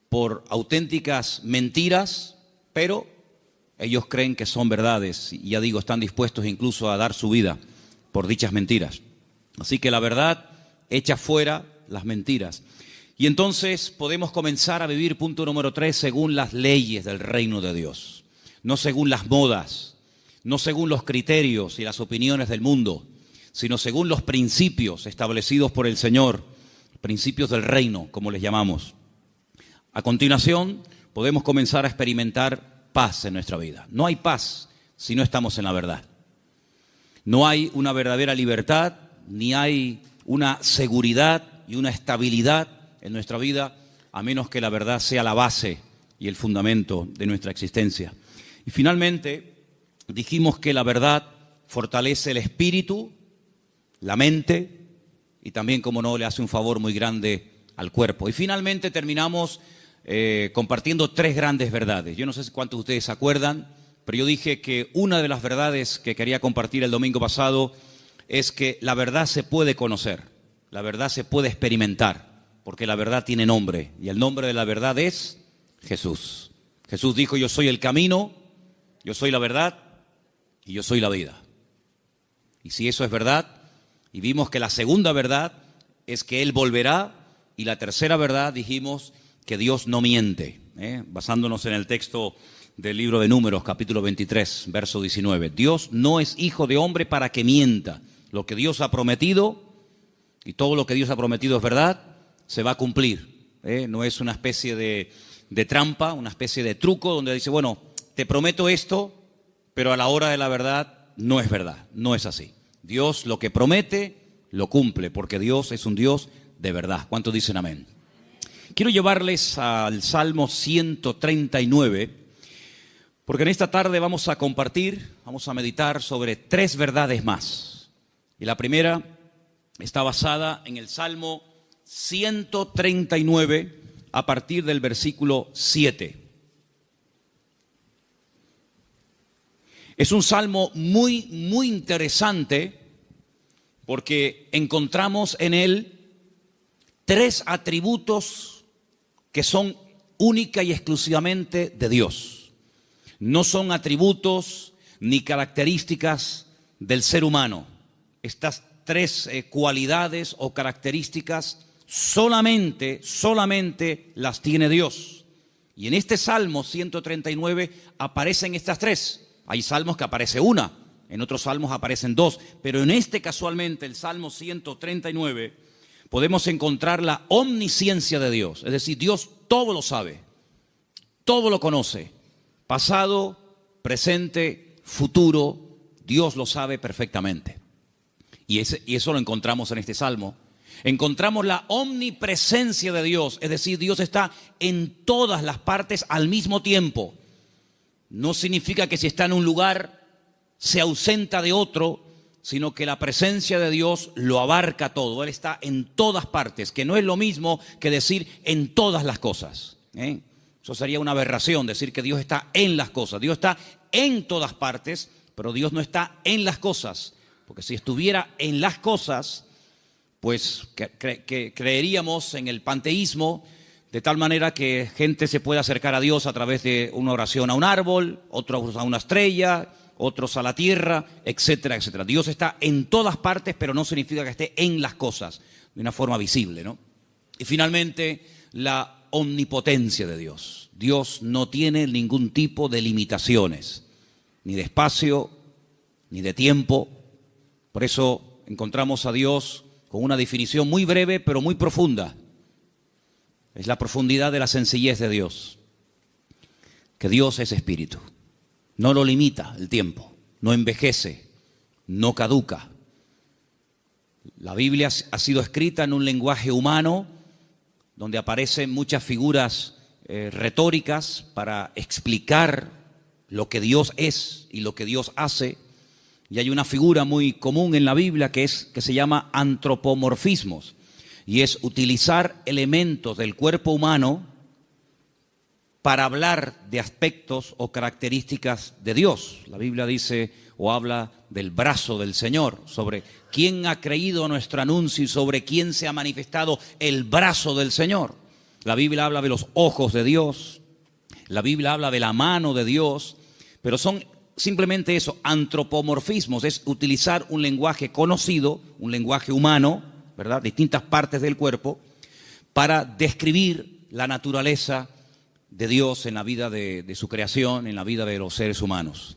por auténticas mentiras, pero ellos creen que son verdades y ya digo, están dispuestos incluso a dar su vida por dichas mentiras. Así que la verdad echa fuera las mentiras. Y entonces podemos comenzar a vivir, punto número 3, según las leyes del reino de Dios. No según las modas, no según los criterios y las opiniones del mundo, sino según los principios establecidos por el Señor, principios del reino, como les llamamos. A continuación, podemos comenzar a experimentar paz en nuestra vida. No hay paz si no estamos en la verdad. No hay una verdadera libertad, ni hay una seguridad y una estabilidad en nuestra vida, a menos que la verdad sea la base y el fundamento de nuestra existencia. Y finalmente, dijimos que la verdad fortalece el espíritu, la mente y también, como no, le hace un favor muy grande al cuerpo. Y finalmente terminamos compartiendo 3 grandes verdades. Yo no sé cuántos de ustedes se acuerdan, pero yo dije que una de las verdades que quería compartir el domingo pasado es que la verdad se puede conocer, la verdad se puede experimentar, porque la verdad tiene nombre, y el nombre de la verdad es Jesús. Jesús dijo: yo soy el camino, yo soy la verdad y yo soy la vida. Y si eso es verdad, y vimos que la segunda verdad es que Él volverá, y la tercera verdad dijimos que Dios no miente, basándonos en el texto del libro de Números, capítulo 23, verso 19. Dios no es hijo de hombre para que mienta. Lo que Dios ha prometido, y todo lo que Dios ha prometido es verdad, se va a cumplir. No es una especie de trampa, una especie de truco donde dice, bueno, te prometo esto, pero a la hora de la verdad no es verdad, no es así. Dios lo que promete, lo cumple, porque Dios es un Dios de verdad. ¿Cuántos dicen amén? Quiero llevarles al Salmo 139, porque en esta tarde vamos a compartir, vamos a meditar sobre 3 verdades más. Y la primera está basada en el Salmo 139 a partir del versículo 7. Es un salmo muy interesante porque encontramos en él 3 atributos que son única y exclusivamente de Dios. No son atributos ni características del ser humano. Estas 3 cualidades o características solamente las tiene Dios. Y en este Salmo 139 aparecen estas 3. Hay salmos que aparece una, en otros salmos aparecen 2, pero en este casualmente, el Salmo 139, podemos encontrar la omnisciencia de Dios. Es decir, Dios todo lo sabe, todo lo conoce, pasado, presente, futuro, Dios lo sabe perfectamente. Y eso lo encontramos en este salmo. Encontramos la omnipresencia de Dios, es decir, Dios está en todas las partes al mismo tiempo. No significa que si está en un lugar se ausenta de otro, sino que la presencia de Dios lo abarca todo. Él está en todas partes, que no es lo mismo que decir en todas las cosas. Eso sería una aberración, decir que Dios está en las cosas. Dios está en todas partes, pero Dios no está en las cosas. Porque si estuviera en las cosas, pues creeríamos en el panteísmo, de tal manera que gente se puede acercar a Dios a través de una oración a un árbol, otros a una estrella, otros a la tierra, etcétera, etcétera. Dios está en todas partes, pero no significa que esté en las cosas, de una forma visible, ¿no? Y finalmente, la omnipotencia de Dios. Dios no tiene ningún tipo de limitaciones, ni de espacio, ni de tiempo. Por eso encontramos a Dios con una definición muy breve, pero muy profunda. Es la profundidad de la sencillez de Dios. Que Dios es espíritu. No lo limita el tiempo, no envejece, no caduca. La Biblia ha sido escrita en un lenguaje humano, donde aparecen muchas figuras retóricas para explicar lo que Dios es y lo que Dios hace. Y hay una figura muy común en la Biblia que se llama antropomorfismos, y es utilizar elementos del cuerpo humano para hablar de aspectos o características de Dios. La Biblia dice o habla del brazo del Señor, sobre quién ha creído nuestro anuncio y sobre quién se ha manifestado el brazo del Señor. la Biblia habla de los ojos de Dios, la Biblia habla de la mano de Dios, pero son simplemente eso, antropomorfismos, es utilizar un lenguaje conocido, un lenguaje humano, ¿verdad? Distintas partes del cuerpo, para describir la naturaleza de Dios en la vida de su creación, en la vida de los seres humanos.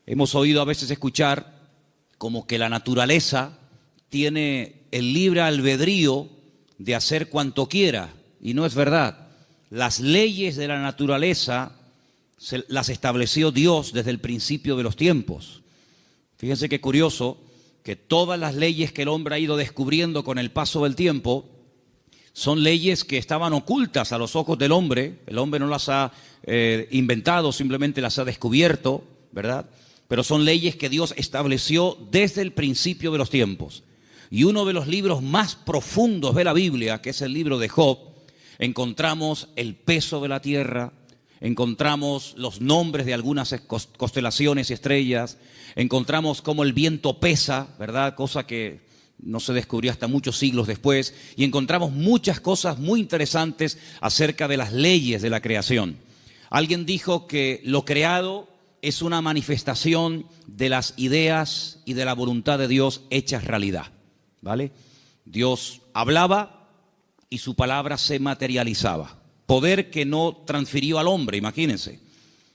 Hemos oído a veces escuchar como que la naturaleza tiene el libre albedrío de hacer cuanto quiera, y no es verdad. Las leyes de la naturaleza las estableció Dios desde el principio de los tiempos. Fíjense qué curioso que todas las leyes que el hombre ha ido descubriendo con el paso del tiempo son leyes que estaban ocultas a los ojos del hombre. El hombre no las ha inventado, simplemente las ha descubierto, ¿verdad? Pero son leyes que Dios estableció desde el principio de los tiempos. Y uno de los libros más profundos de la Biblia, que es el libro de Job, encontramos el peso de la tierra, encontramos los nombres de algunas constelaciones y estrellas, encontramos cómo el viento pesa, ¿verdad? Cosa que no se descubrió hasta muchos siglos después, y encontramos muchas cosas muy interesantes acerca de las leyes de la creación. Alguien dijo que lo creado es una manifestación de las ideas y de la voluntad de Dios hechas realidad, ¿vale? Dios hablaba y su palabra se materializaba. Poder que no transfirió al hombre, imagínense.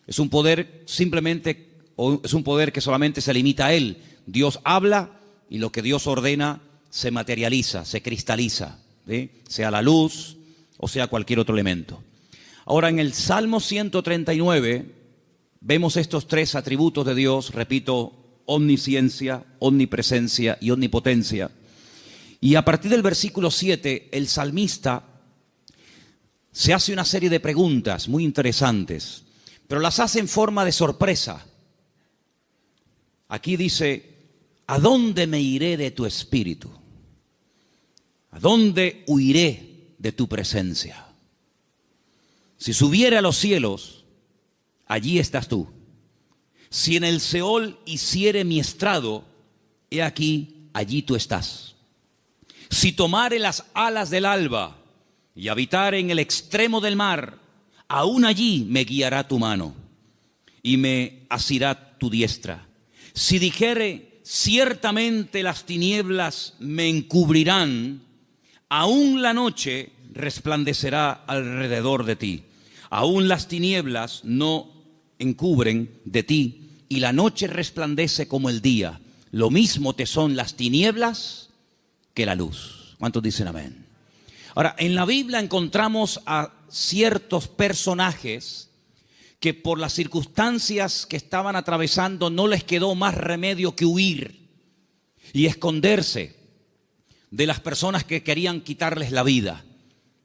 Es un poder simplemente, o es un poder que solamente se limita a él. Dios habla y lo que Dios ordena se materializa, se cristaliza, ¿sí? Sea la luz o sea cualquier otro elemento. Ahora, en el Salmo 139 vemos estos tres atributos de Dios, repito, omnisciencia, omnipresencia y omnipotencia. Y a partir del versículo 7, el salmista se hace una serie de preguntas muy interesantes, pero las hace en forma de sorpresa. Aquí dice: ¿a dónde me iré de tu espíritu? ¿A dónde huiré de tu presencia? Si subiere a los cielos, allí estás tú. Si en el Seol hiciere mi estrado, he aquí, allí tú estás. Si tomare las alas del alba y habitare en el extremo del mar, aún allí me guiará tu mano y me asirá tu diestra. Si dijere, ciertamente las tinieblas me encubrirán, aún la noche resplandecerá alrededor de ti. Aún las tinieblas no encubren de ti, y la noche resplandece como el día. Lo mismo te son las tinieblas que la luz. ¿Cuántos dicen amén? Ahora, en la Biblia encontramos a ciertos personajes que por las circunstancias que estaban atravesando no les quedó más remedio que huir y esconderse de las personas que querían quitarles la vida.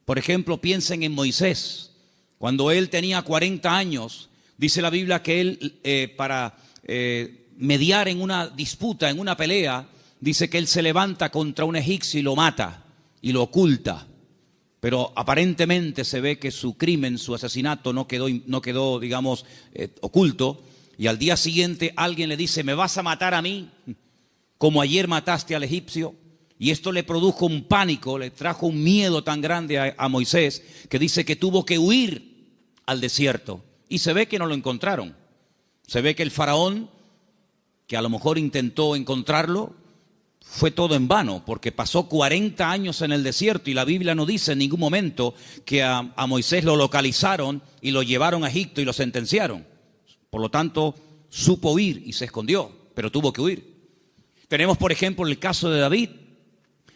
Por ejemplo, piensen en Moisés. Cuando él tenía 40 años, dice la Biblia que él, para mediar en una disputa, en una pelea, dice que él se levanta contra un egipcio y lo mata y lo oculta. Pero aparentemente se ve que su crimen, su asesinato no quedó, digamos, oculto. Y al día siguiente alguien le dice: ¿me vas a matar a mí como ayer mataste al egipcio? Y esto le produjo un pánico, le trajo un miedo tan grande a Moisés, que dice que tuvo que huir al desierto. Y se ve que no lo encontraron. Se ve que el faraón, que a lo mejor intentó encontrarlo, fue todo en vano, porque pasó 40 años en el desierto y la Biblia no dice en ningún momento que a Moisés lo localizaron y lo llevaron a Egipto y lo sentenciaron. Por lo tanto, supo huir y se escondió, pero tuvo que huir. Tenemos, por ejemplo, el caso de David.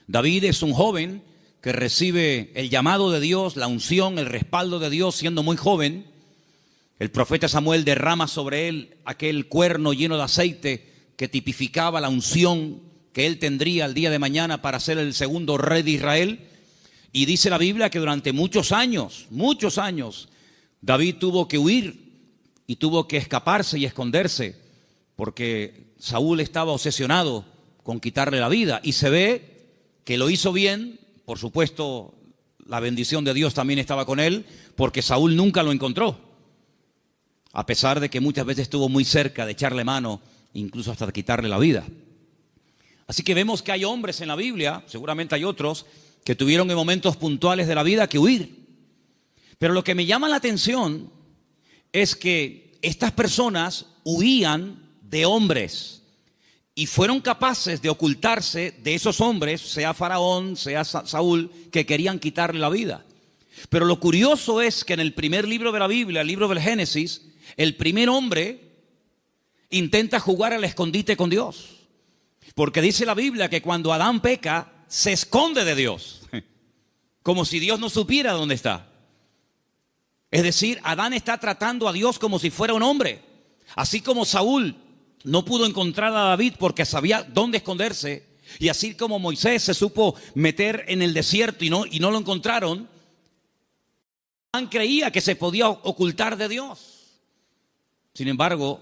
David es un joven que recibe el llamado de Dios, la unción, el respaldo de Dios siendo muy joven. El profeta Samuel derrama sobre él aquel cuerno lleno de aceite que tipificaba la unción que él tendría el día de mañana para ser el segundo rey de Israel. Y dice la Biblia que durante muchos años, David tuvo que huir y tuvo que escaparse y esconderse, porque Saúl estaba obsesionado con quitarle la vida. Y se ve que lo hizo bien, por supuesto, la bendición de Dios también estaba con él, porque Saúl nunca lo encontró, a pesar de que muchas veces estuvo muy cerca de echarle mano, incluso hasta de quitarle la vida. Así que vemos que hay hombres en la Biblia, seguramente hay otros, que tuvieron en momentos puntuales de la vida que huir. Pero lo que me llama la atención es que estas personas huían de hombres y fueron capaces de ocultarse de esos hombres, sea Faraón, sea Saúl, que querían quitarle la vida. Pero lo curioso es que en el primer libro de la Biblia, el libro del Génesis, el primer hombre intenta jugar al escondite con Dios. Porque dice la Biblia que cuando Adán peca, se esconde de Dios, como si Dios no supiera dónde está. Es decir, Adán está tratando a Dios como si fuera un hombre. Así como Saúl no pudo encontrar a David porque sabía dónde esconderse, y así como Moisés se supo meter en el desierto y no lo encontraron, Adán creía que se podía ocultar de Dios. Sin embargo,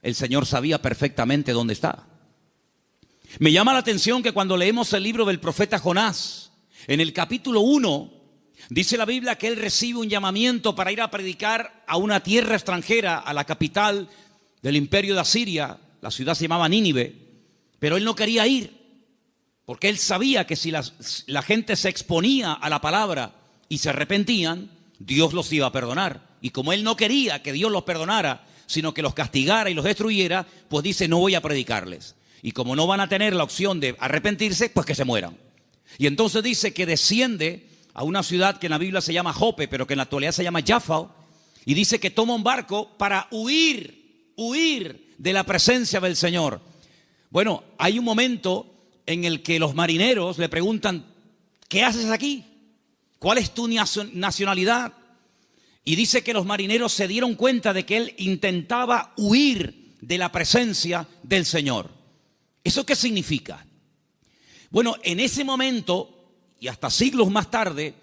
el Señor sabía perfectamente dónde está. Me llama la atención que cuando leemos el libro del profeta Jonás, en el capítulo 1, dice la Biblia que él recibe un llamamiento para ir a predicar a una tierra extranjera, a la capital del imperio de Asiria. La ciudad se llamaba Nínive, pero él no quería ir, porque él sabía que si la gente se exponía a la palabra y se arrepentían, Dios los iba a perdonar. Y como él no quería que Dios los perdonara, sino que los castigara y los destruyera, pues dice, no voy a predicarles. Y como no van a tener la opción de arrepentirse, pues que se mueran. Y entonces dice que desciende a una ciudad que en la Biblia se llama Jope, pero que en la actualidad se llama Jaffa, y dice que toma un barco para huir de la presencia del Señor. Bueno, hay un momento en el que los marineros le preguntan, ¿qué haces aquí? ¿Cuál es tu nacionalidad? Y dice que los marineros se dieron cuenta de que él intentaba huir de la presencia del Señor. ¿Eso qué significa? Bueno, en ese momento, y hasta siglos más tarde,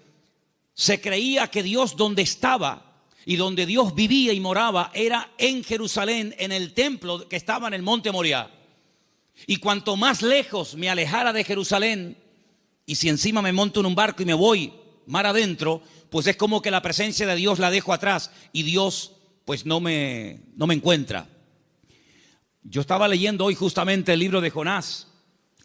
se creía que Dios donde estaba y donde Dios vivía y moraba era en Jerusalén, en el templo que estaba en el monte Moriah. Y cuanto más lejos me alejara de Jerusalén, y si encima me monto en un barco y me voy mar adentro, pues es como que la presencia de Dios la dejo atrás y Dios pues no me encuentra. Yo estaba leyendo hoy justamente el libro de Jonás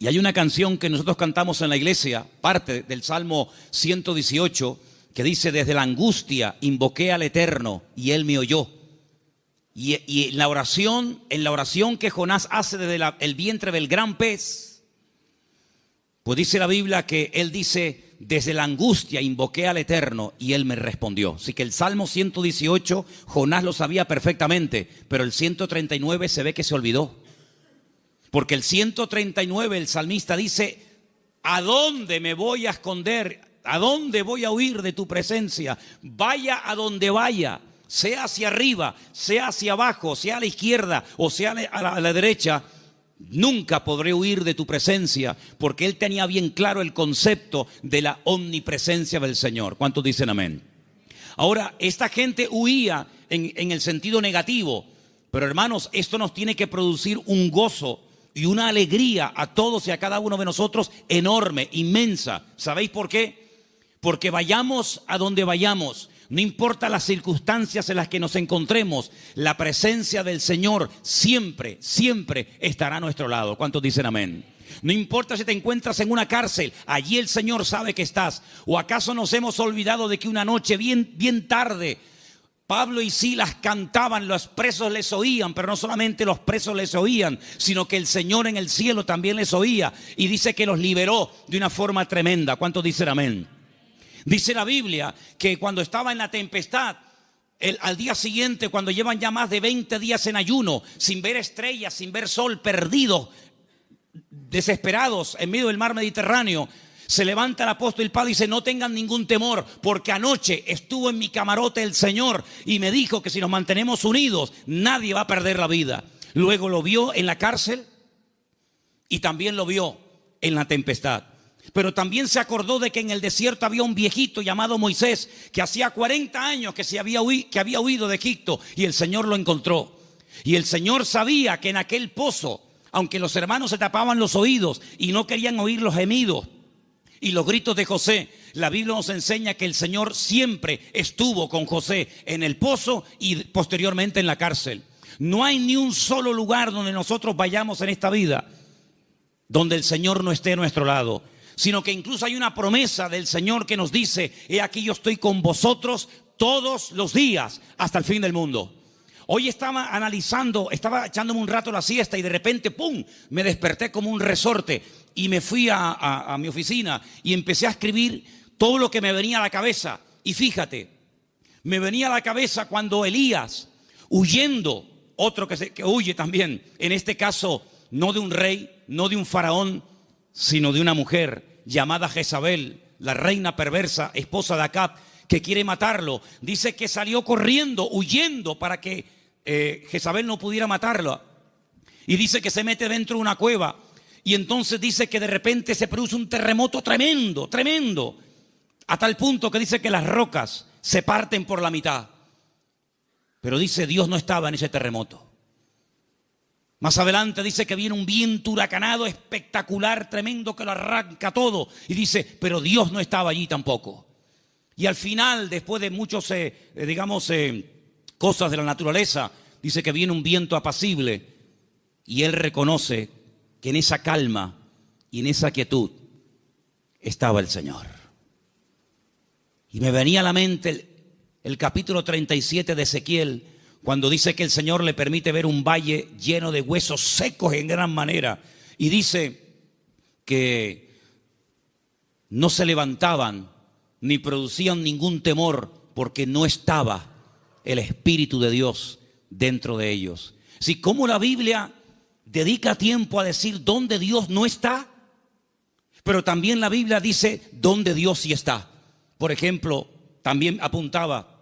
y hay una canción que nosotros cantamos en la iglesia, parte del Salmo 118, que dice, desde la angustia invoqué al Eterno y Él me oyó. Y en la oración que Jonás hace desde el vientre del gran pez, pues dice la Biblia que él dice, desde la angustia invoqué al Eterno y Él me respondió. Así que el Salmo 118, Jonás lo sabía perfectamente, pero el 139 se ve que se olvidó. Porque el 139, el salmista dice, ¿a dónde me voy a esconder? ¿A dónde voy a huir de tu presencia? Vaya a donde vaya, sea hacia arriba, sea hacia abajo, sea a la izquierda o sea a la derecha, nunca podré huir de tu presencia, porque él tenía bien claro el concepto de la omnipresencia del Señor. ¿Cuántos dicen amén? Ahora, esta gente huía en el sentido negativo, pero hermanos, esto nos tiene que producir un gozo y una alegría a todos y a cada uno de nosotros enorme, inmensa. ¿Sabéis por qué? Porque vayamos a donde vayamos, no importa las circunstancias en las que nos encontremos, la presencia del Señor siempre, siempre estará a nuestro lado. ¿Cuántos dicen amén? No importa si te encuentras en una cárcel, allí el Señor sabe que estás. ¿O acaso nos hemos olvidado de que una noche bien tarde Pablo y Silas cantaban, los presos les oían, pero no solamente los presos les oían, sino que el Señor en el cielo también les oía y dice que los liberó de una forma tremenda? ¿Cuántos dicen amén? Dice la Biblia que cuando estaba en la tempestad, al día siguiente, cuando llevan ya más de 20 días en ayuno, sin ver estrellas, sin ver sol, perdidos, desesperados en medio del mar Mediterráneo, se levanta el apóstol Pablo y dice, no tengan ningún temor, porque anoche estuvo en mi camarote el Señor y me dijo que si nos mantenemos unidos, nadie va a perder la vida. Luego lo vio en la cárcel y también lo vio en la tempestad. Pero también se acordó de que en el desierto había un viejito llamado Moisés, que hacía 40 años que había huido de Egipto, y el Señor lo encontró. Y el Señor sabía que en aquel pozo, aunque los hermanos se tapaban los oídos y no querían oír los gemidos y los gritos de José, la Biblia nos enseña que el Señor siempre estuvo con José en el pozo y posteriormente en la cárcel. No hay ni un solo lugar donde nosotros vayamos en esta vida donde el Señor no esté a nuestro lado, sino que incluso hay una promesa del Señor que nos dice, he aquí yo estoy con vosotros todos los días hasta el fin del mundo. Hoy estaba analizando, estaba echándome un rato la siesta y de repente, ¡pum!, me desperté como un resorte y me fui a mi oficina y empecé a escribir todo lo que me venía a la cabeza. Y fíjate, me venía a la cabeza cuando Elías, huyendo, otro que huye también, en este caso no de un rey, no de un faraón, sino de una mujer llamada Jezabel, la reina perversa, esposa de Acab, que quiere matarlo. Dice que salió corriendo, huyendo para que Jezabel no pudiera matarlo. Y dice que se mete dentro de una cueva. Y entonces dice que de repente se produce un terremoto tremendo, tremendo. A tal punto que dice que las rocas se parten por la mitad. Pero dice, Dios no estaba en ese terremoto. Más adelante dice que viene un viento huracanado espectacular, tremendo, que lo arranca todo. Y dice, pero Dios no estaba allí tampoco. Y al final, después de muchos, cosas de la naturaleza, dice que viene un viento apacible y él reconoce que en esa calma y en esa quietud estaba el Señor. Y me venía a la mente el capítulo 37 de Ezequiel, cuando dice que el Señor le permite ver un valle lleno de huesos secos en gran manera. Y dice que no se levantaban ni producían ningún temor porque no estaba el Espíritu de Dios dentro de ellos. Si como la Biblia dedica tiempo a decir dónde Dios no está, pero también la Biblia dice dónde Dios sí está. Por ejemplo, también apuntaba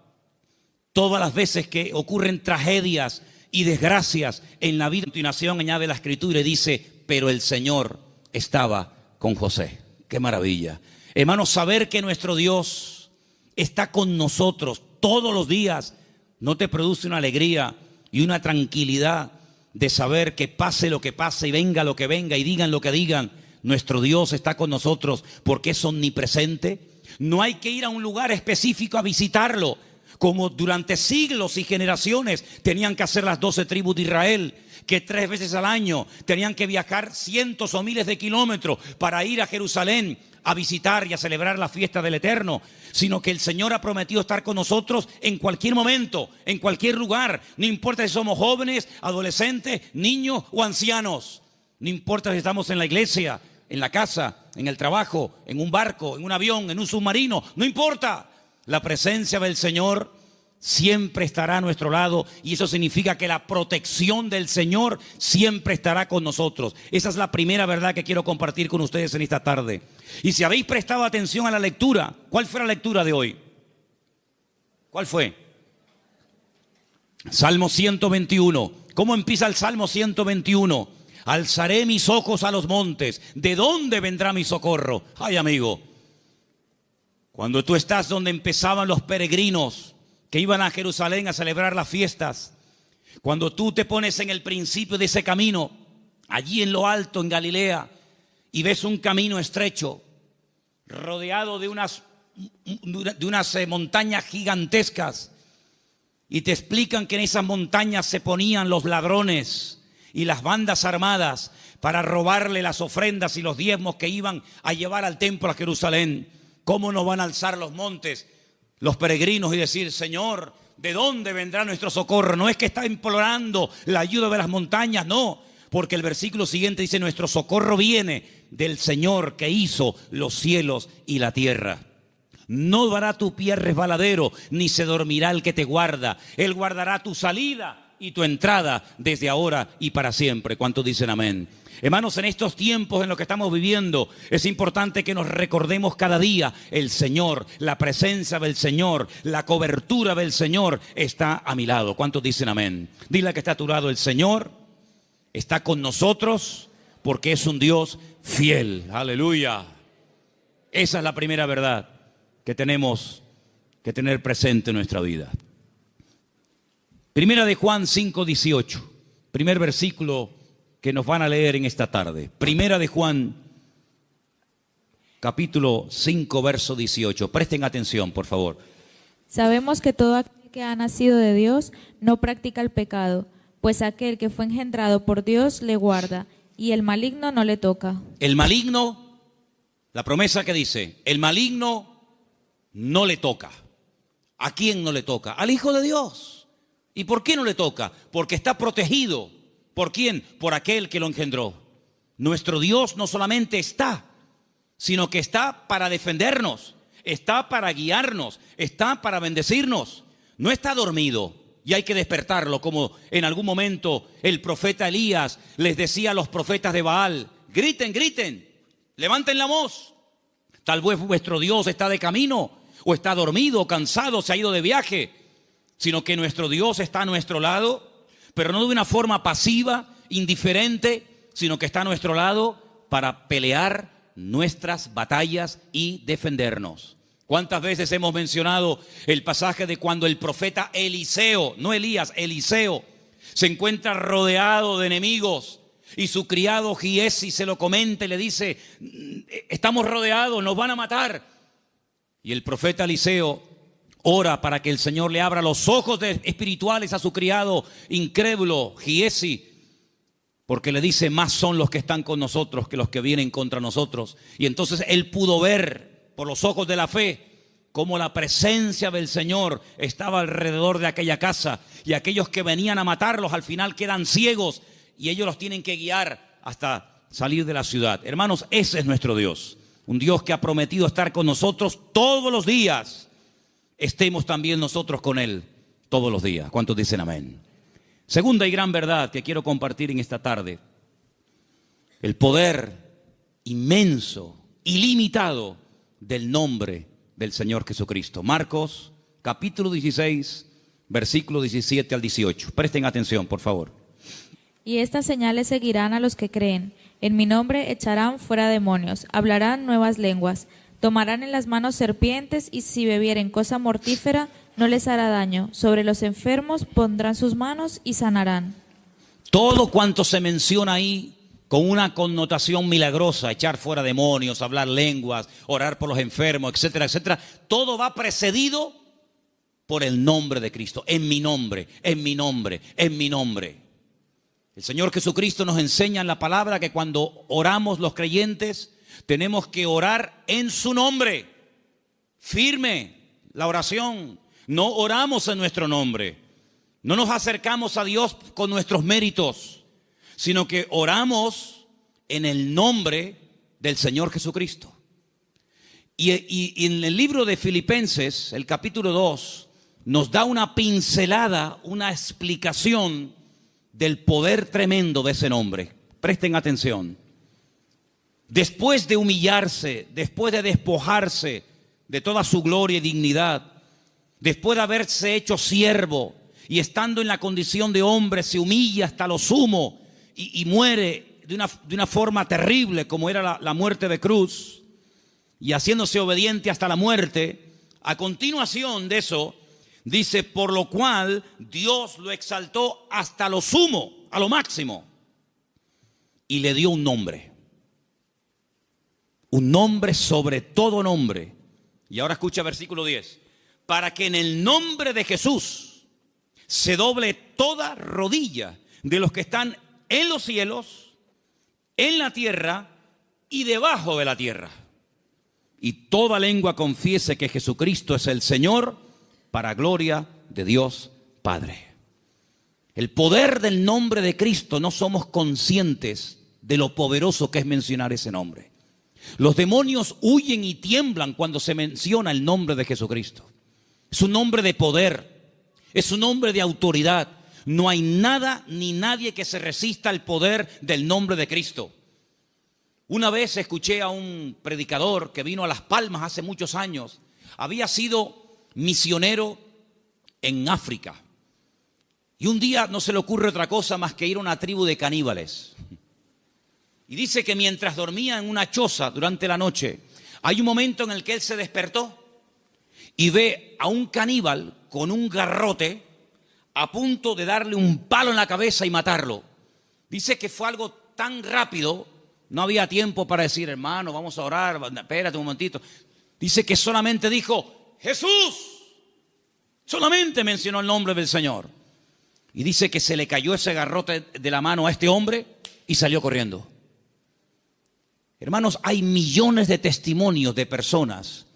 todas las veces que ocurren tragedias y desgracias en la vida. A continuación añade la Escritura y dice, pero el Señor estaba con José. ¡Qué maravilla! Hermanos, saber que nuestro Dios está con nosotros todos los días, ¿no te produce una alegría y una tranquilidad de saber que pase lo que pase y venga lo que venga y digan lo que digan? Nuestro Dios está con nosotros porque es omnipresente. No hay que ir a un lugar específico a visitarlo, como durante siglos y generaciones tenían que hacer las 12 tribus de Israel, que 3 veces al año tenían que viajar cientos o miles de kilómetros para ir a Jerusalén a visitar y a celebrar la fiesta del Eterno, sino que el Señor ha prometido estar con nosotros en cualquier momento, en cualquier lugar. No importa si somos jóvenes, adolescentes, niños o ancianos. No importa si estamos en la iglesia, en la casa, en el trabajo, en un barco, en un avión, en un submarino. No importa. La presencia del Señor siempre estará a nuestro lado y eso significa que la protección del Señor siempre estará con nosotros. Esa es la primera verdad que quiero compartir con ustedes en esta tarde. Y si habéis prestado atención a la lectura, ¿cuál fue la lectura de hoy? ¿Cuál fue? Salmo 121. ¿Cómo empieza el Salmo 121? Alzaré mis ojos a los montes. ¿De dónde vendrá mi socorro? Ay, amigo, cuando tú estás donde empezaban los peregrinos que iban a Jerusalén a celebrar las fiestas, cuando tú te pones en el principio de ese camino, allí en lo alto, en Galilea, y ves un camino estrecho, rodeado de unas montañas gigantescas, y te explican que en esas montañas se ponían los ladrones y las bandas armadas para robarle las ofrendas y los diezmos que iban a llevar al templo a Jerusalén. ¿Cómo nos van a alzar los montes los peregrinos y decir, Señor, ¿de dónde vendrá nuestro socorro? No es que está implorando la ayuda de las montañas, no, porque el versículo siguiente dice, nuestro socorro viene del Señor que hizo los cielos y la tierra. No dará tu pie resbaladero, ni se dormirá el que te guarda. Él guardará tu salida y tu entrada desde ahora y para siempre. ¿Cuántos dicen amén? Hermanos, en estos tiempos en los que estamos viviendo, es importante que nos recordemos cada día el Señor, la presencia del Señor, la cobertura del Señor está a mi lado. ¿Cuántos dicen amén? Dile que está a tu lado, el Señor está con nosotros porque es un Dios fiel. Aleluya. Esa es la primera verdad que tenemos que tener presente en nuestra vida. Primera de Juan 5:18, primer versículo que nos van a leer en esta tarde. Primera de Juan, capítulo 5, verso 18. Presten atención, por favor. Sabemos que todo aquel que ha nacido de Dios no practica el pecado, pues aquel que fue engendrado por Dios le guarda, y el maligno no le toca. El maligno, la promesa que dice, el maligno no le toca. ¿A quién no le toca? Al Hijo de Dios. ¿Y por qué no le toca? Porque está protegido. ¿Por quién? Por aquel que lo engendró. Nuestro Dios no solamente está, sino que está para defendernos, está para guiarnos, está para bendecirnos. No está dormido y hay que despertarlo, como en algún momento el profeta Elías les decía a los profetas de Baal: griten, griten, levanten la voz. Tal vez vuestro Dios está de camino, o está dormido, o cansado, se ha ido de viaje. Sino que nuestro Dios está a nuestro lado, pero no de una forma pasiva, indiferente, sino que está a nuestro lado para pelear nuestras batallas y defendernos. ¿Cuántas veces hemos mencionado el pasaje de cuando el profeta Eliseo, no Elías, Eliseo, se encuentra rodeado de enemigos y su criado Giesi se lo comenta y le dice: estamos rodeados, nos van a matar? Y el profeta Eliseo ora para que el Señor le abra los ojos espirituales a su criado incrédulo Giesi, porque le dice: más son los que están con nosotros que los que vienen contra nosotros. Y entonces él pudo ver por los ojos de la fe cómo la presencia del Señor estaba alrededor de aquella casa, y aquellos que venían a matarlos al final quedan ciegos y ellos los tienen que guiar hasta salir de la ciudad. Hermanos, ese es nuestro Dios, un Dios que ha prometido estar con nosotros todos los días. Estemos también nosotros con Él todos los días. ¿Cuántos dicen amén? Segunda y gran verdad que quiero compartir en esta tarde: el poder inmenso, ilimitado del nombre del Señor Jesucristo. Marcos capítulo 16, versículo 17 al 18. Presten atención, por favor. Y estas señales seguirán a los que creen. En mi nombre echarán fuera demonios, hablarán nuevas lenguas, tomarán en las manos serpientes, y si bebieren cosa mortífera no les hará daño. Sobre los enfermos pondrán sus manos y sanarán. Todo cuanto se menciona ahí con una connotación milagrosa: echar fuera demonios, hablar lenguas, orar por los enfermos, etcétera, etcétera, todo va precedido por el nombre de Cristo. En mi nombre, en mi nombre, en mi nombre. El Señor Jesucristo nos enseña en la palabra que cuando oramos los creyentes tenemos que orar en su nombre. Firme la oración. No oramos en nuestro nombre. No nos acercamos a Dios con nuestros méritos, sino que oramos en el nombre del Señor Jesucristo. Y en el libro de Filipenses, el capítulo 2, nos da una pincelada, una explicación del poder tremendo de ese nombre. Presten atención. Después de humillarse, después de despojarse de toda su gloria y dignidad, después de haberse hecho siervo y estando en la condición de hombre, se humilla hasta lo sumo y muere de una forma terrible, como era la muerte de cruz, y haciéndose obediente hasta la muerte. A continuación de eso dice: por lo cual Dios lo exaltó hasta lo sumo, a lo máximo, y le dio un nombre sobre todo nombre. Y ahora escucha versículo 10: para que en el nombre de Jesús se doble toda rodilla de los que están en los cielos, en la tierra y debajo de la tierra, y toda lengua confiese que Jesucristo es el Señor, para gloria de Dios Padre. El poder del nombre de Cristo, no somos conscientes de lo poderoso que es mencionar ese nombre. Los demonios huyen y tiemblan cuando se menciona el nombre de Jesucristo. Es un nombre de poder, es un nombre de autoridad. No hay nada ni nadie que se resista al poder del nombre de Cristo. Una vez escuché a un predicador que vino a Las Palmas hace muchos años. Había sido misionero en África. Y un día no se le ocurre otra cosa más que ir a una tribu de caníbales. Y dice que mientras dormía en una choza durante la noche, hay un momento en el que él se despertó y ve a un caníbal con un garrote a punto de darle un palo en la cabeza y matarlo. Dice que fue algo tan rápido, no había tiempo para decir: hermano, vamos a orar, espérate un momentito. Dice que solamente dijo: Jesús. Solamente mencionó el nombre del Señor. Y dice que se le cayó ese garrote de la mano a este hombre y salió corriendo. Hermanos, hay millones de testimonios de personas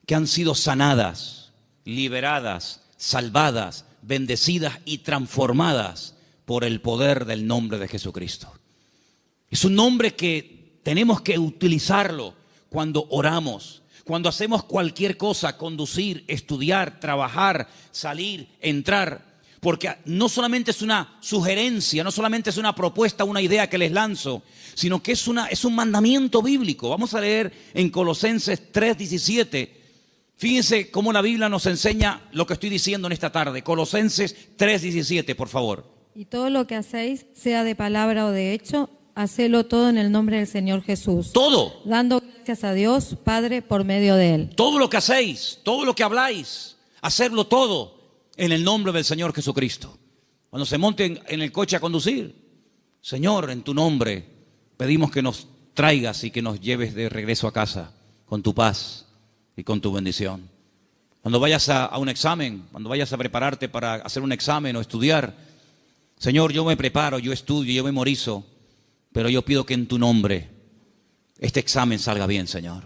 que han sido sanadas liberadas, salvadas, bendecidas y transformadas por el poder del nombre de Jesucristo. Es un nombre que tenemos que utilizarlo cuando oramos, cuando hacemos cualquier cosa, conducir, estudiar, trabajar, salir, entrar. Porque no solamente es una sugerencia, no solamente es una propuesta, una idea que les lanzo, sino que es un mandamiento bíblico. Vamos a leer en Colosenses 3:17. Fíjense cómo la Biblia nos enseña lo que estoy diciendo en esta tarde. Colosenses 3:17, por favor. Y todo lo que hacéis, sea de palabra o de hecho, hacedlo todo en el nombre del Señor Jesús. Todo. Dando gracias a Dios, Padre, por medio de Él. Todo lo que hacéis, todo lo que habláis, hacerlo todo en el nombre del Señor Jesucristo. Cuando se monten en el coche a conducir, Señor, en tu nombre pedimos que nos traigas y que nos lleves de regreso a casa con tu paz y con tu bendición. Cuando vayas a un examen, cuando vayas a prepararte para hacer un examen o estudiar, Señor, yo me preparo, yo estudio, yo memorizo, pero yo pido que en tu nombre este examen salga bien, Señor.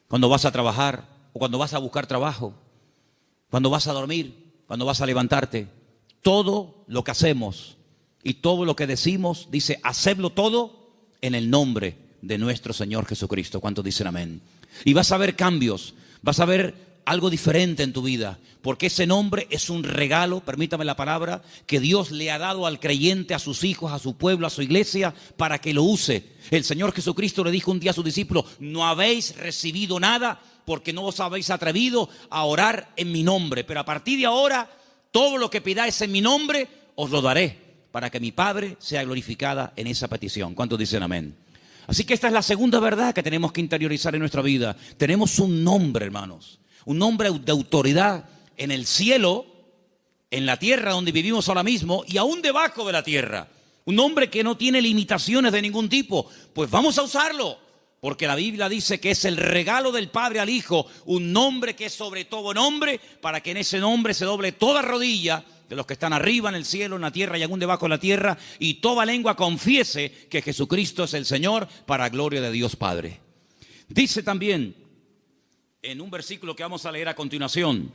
Cuando vas a trabajar o cuando vas a buscar trabajo, cuando vas a dormir, cuando vas a levantarte, todo lo que hacemos y todo lo que decimos, dice, hacedlo todo en el nombre de nuestro Señor Jesucristo. ¿Cuántos dicen amén? Y vas a ver cambios, vas a ver algo diferente en tu vida, porque ese nombre es un regalo, permítame la palabra, que Dios le ha dado al creyente, a sus hijos, a su pueblo, a su iglesia, para que lo use. El Señor Jesucristo le dijo un día a sus discípulos, no habéis recibido nada porque no os habéis atrevido a orar en mi nombre, pero a partir de ahora, todo lo que pidáis en mi nombre, os lo daré, para que mi Padre sea glorificada en esa petición. ¿Cuántos dicen amén? Así que esta es la segunda verdad que tenemos que interiorizar en nuestra vida. Tenemos un nombre, hermanos, un nombre de autoridad en el cielo, en la tierra donde vivimos ahora mismo y aún debajo de la tierra. Un nombre que no tiene limitaciones de ningún tipo. Pues vamos a usarlo, porque la Biblia dice que es el regalo del Padre al Hijo, un nombre que es sobre todo nombre, para que en ese nombre se doble toda rodilla de los que están arriba en el cielo, en la tierra y aún debajo de la tierra, y toda lengua confiese que Jesucristo es el Señor, para gloria de Dios Padre. Dice también en un versículo que vamos a leer a continuación,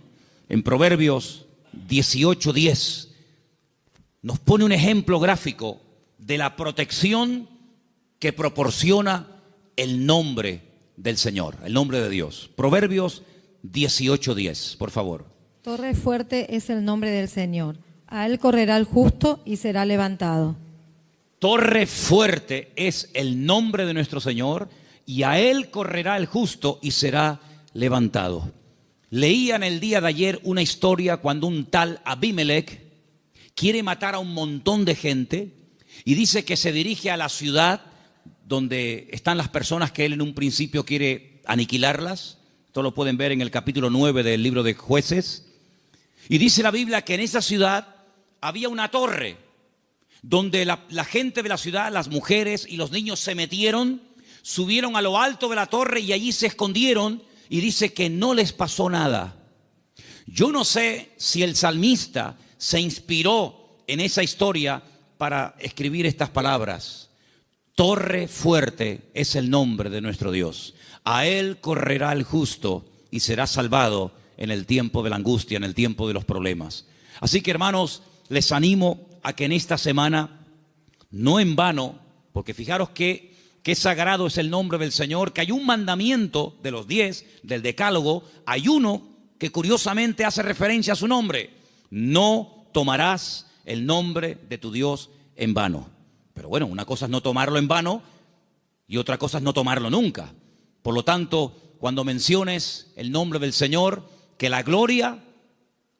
en Proverbios 18:10, nos pone un ejemplo gráfico de la protección que proporciona el nombre del Señor, el nombre de Dios. Proverbios 18:10, por favor. Torre fuerte es el nombre del Señor. A Él correrá el justo y será levantado. Torre fuerte es el nombre de nuestro Señor, y a Él correrá el justo y será levantado. Leía en el día de ayer una historia cuando un tal Abimelech quiere matar a un montón de gente y dice que se dirige a la ciudad donde están las personas que él en un principio quiere aniquilarlas. Esto lo pueden ver en el capítulo 9 del libro de Jueces. Y dice la Biblia que en esa ciudad había una torre donde la gente de la ciudad, las mujeres y los niños se metieron, subieron a lo alto de la torre y allí se escondieron, y dice que no les pasó nada. Yo no sé si el salmista se inspiró en esa historia para escribir estas palabras. Torre fuerte es el nombre de nuestro Dios. A Él correrá el justo y será salvado en el tiempo de la angustia, en el tiempo de los problemas. Así que, hermanos, les animo a que en esta semana, no en vano, porque fijaros que sagrado es el nombre del Señor, que hay un mandamiento de los 10, del decálogo, hay uno que curiosamente hace referencia a su nombre. No tomarás el nombre de tu Dios en vano. Pero bueno, una cosa es no tomarlo en vano y otra cosa es no tomarlo nunca. Por lo tanto, cuando menciones el nombre del Señor, que la gloria,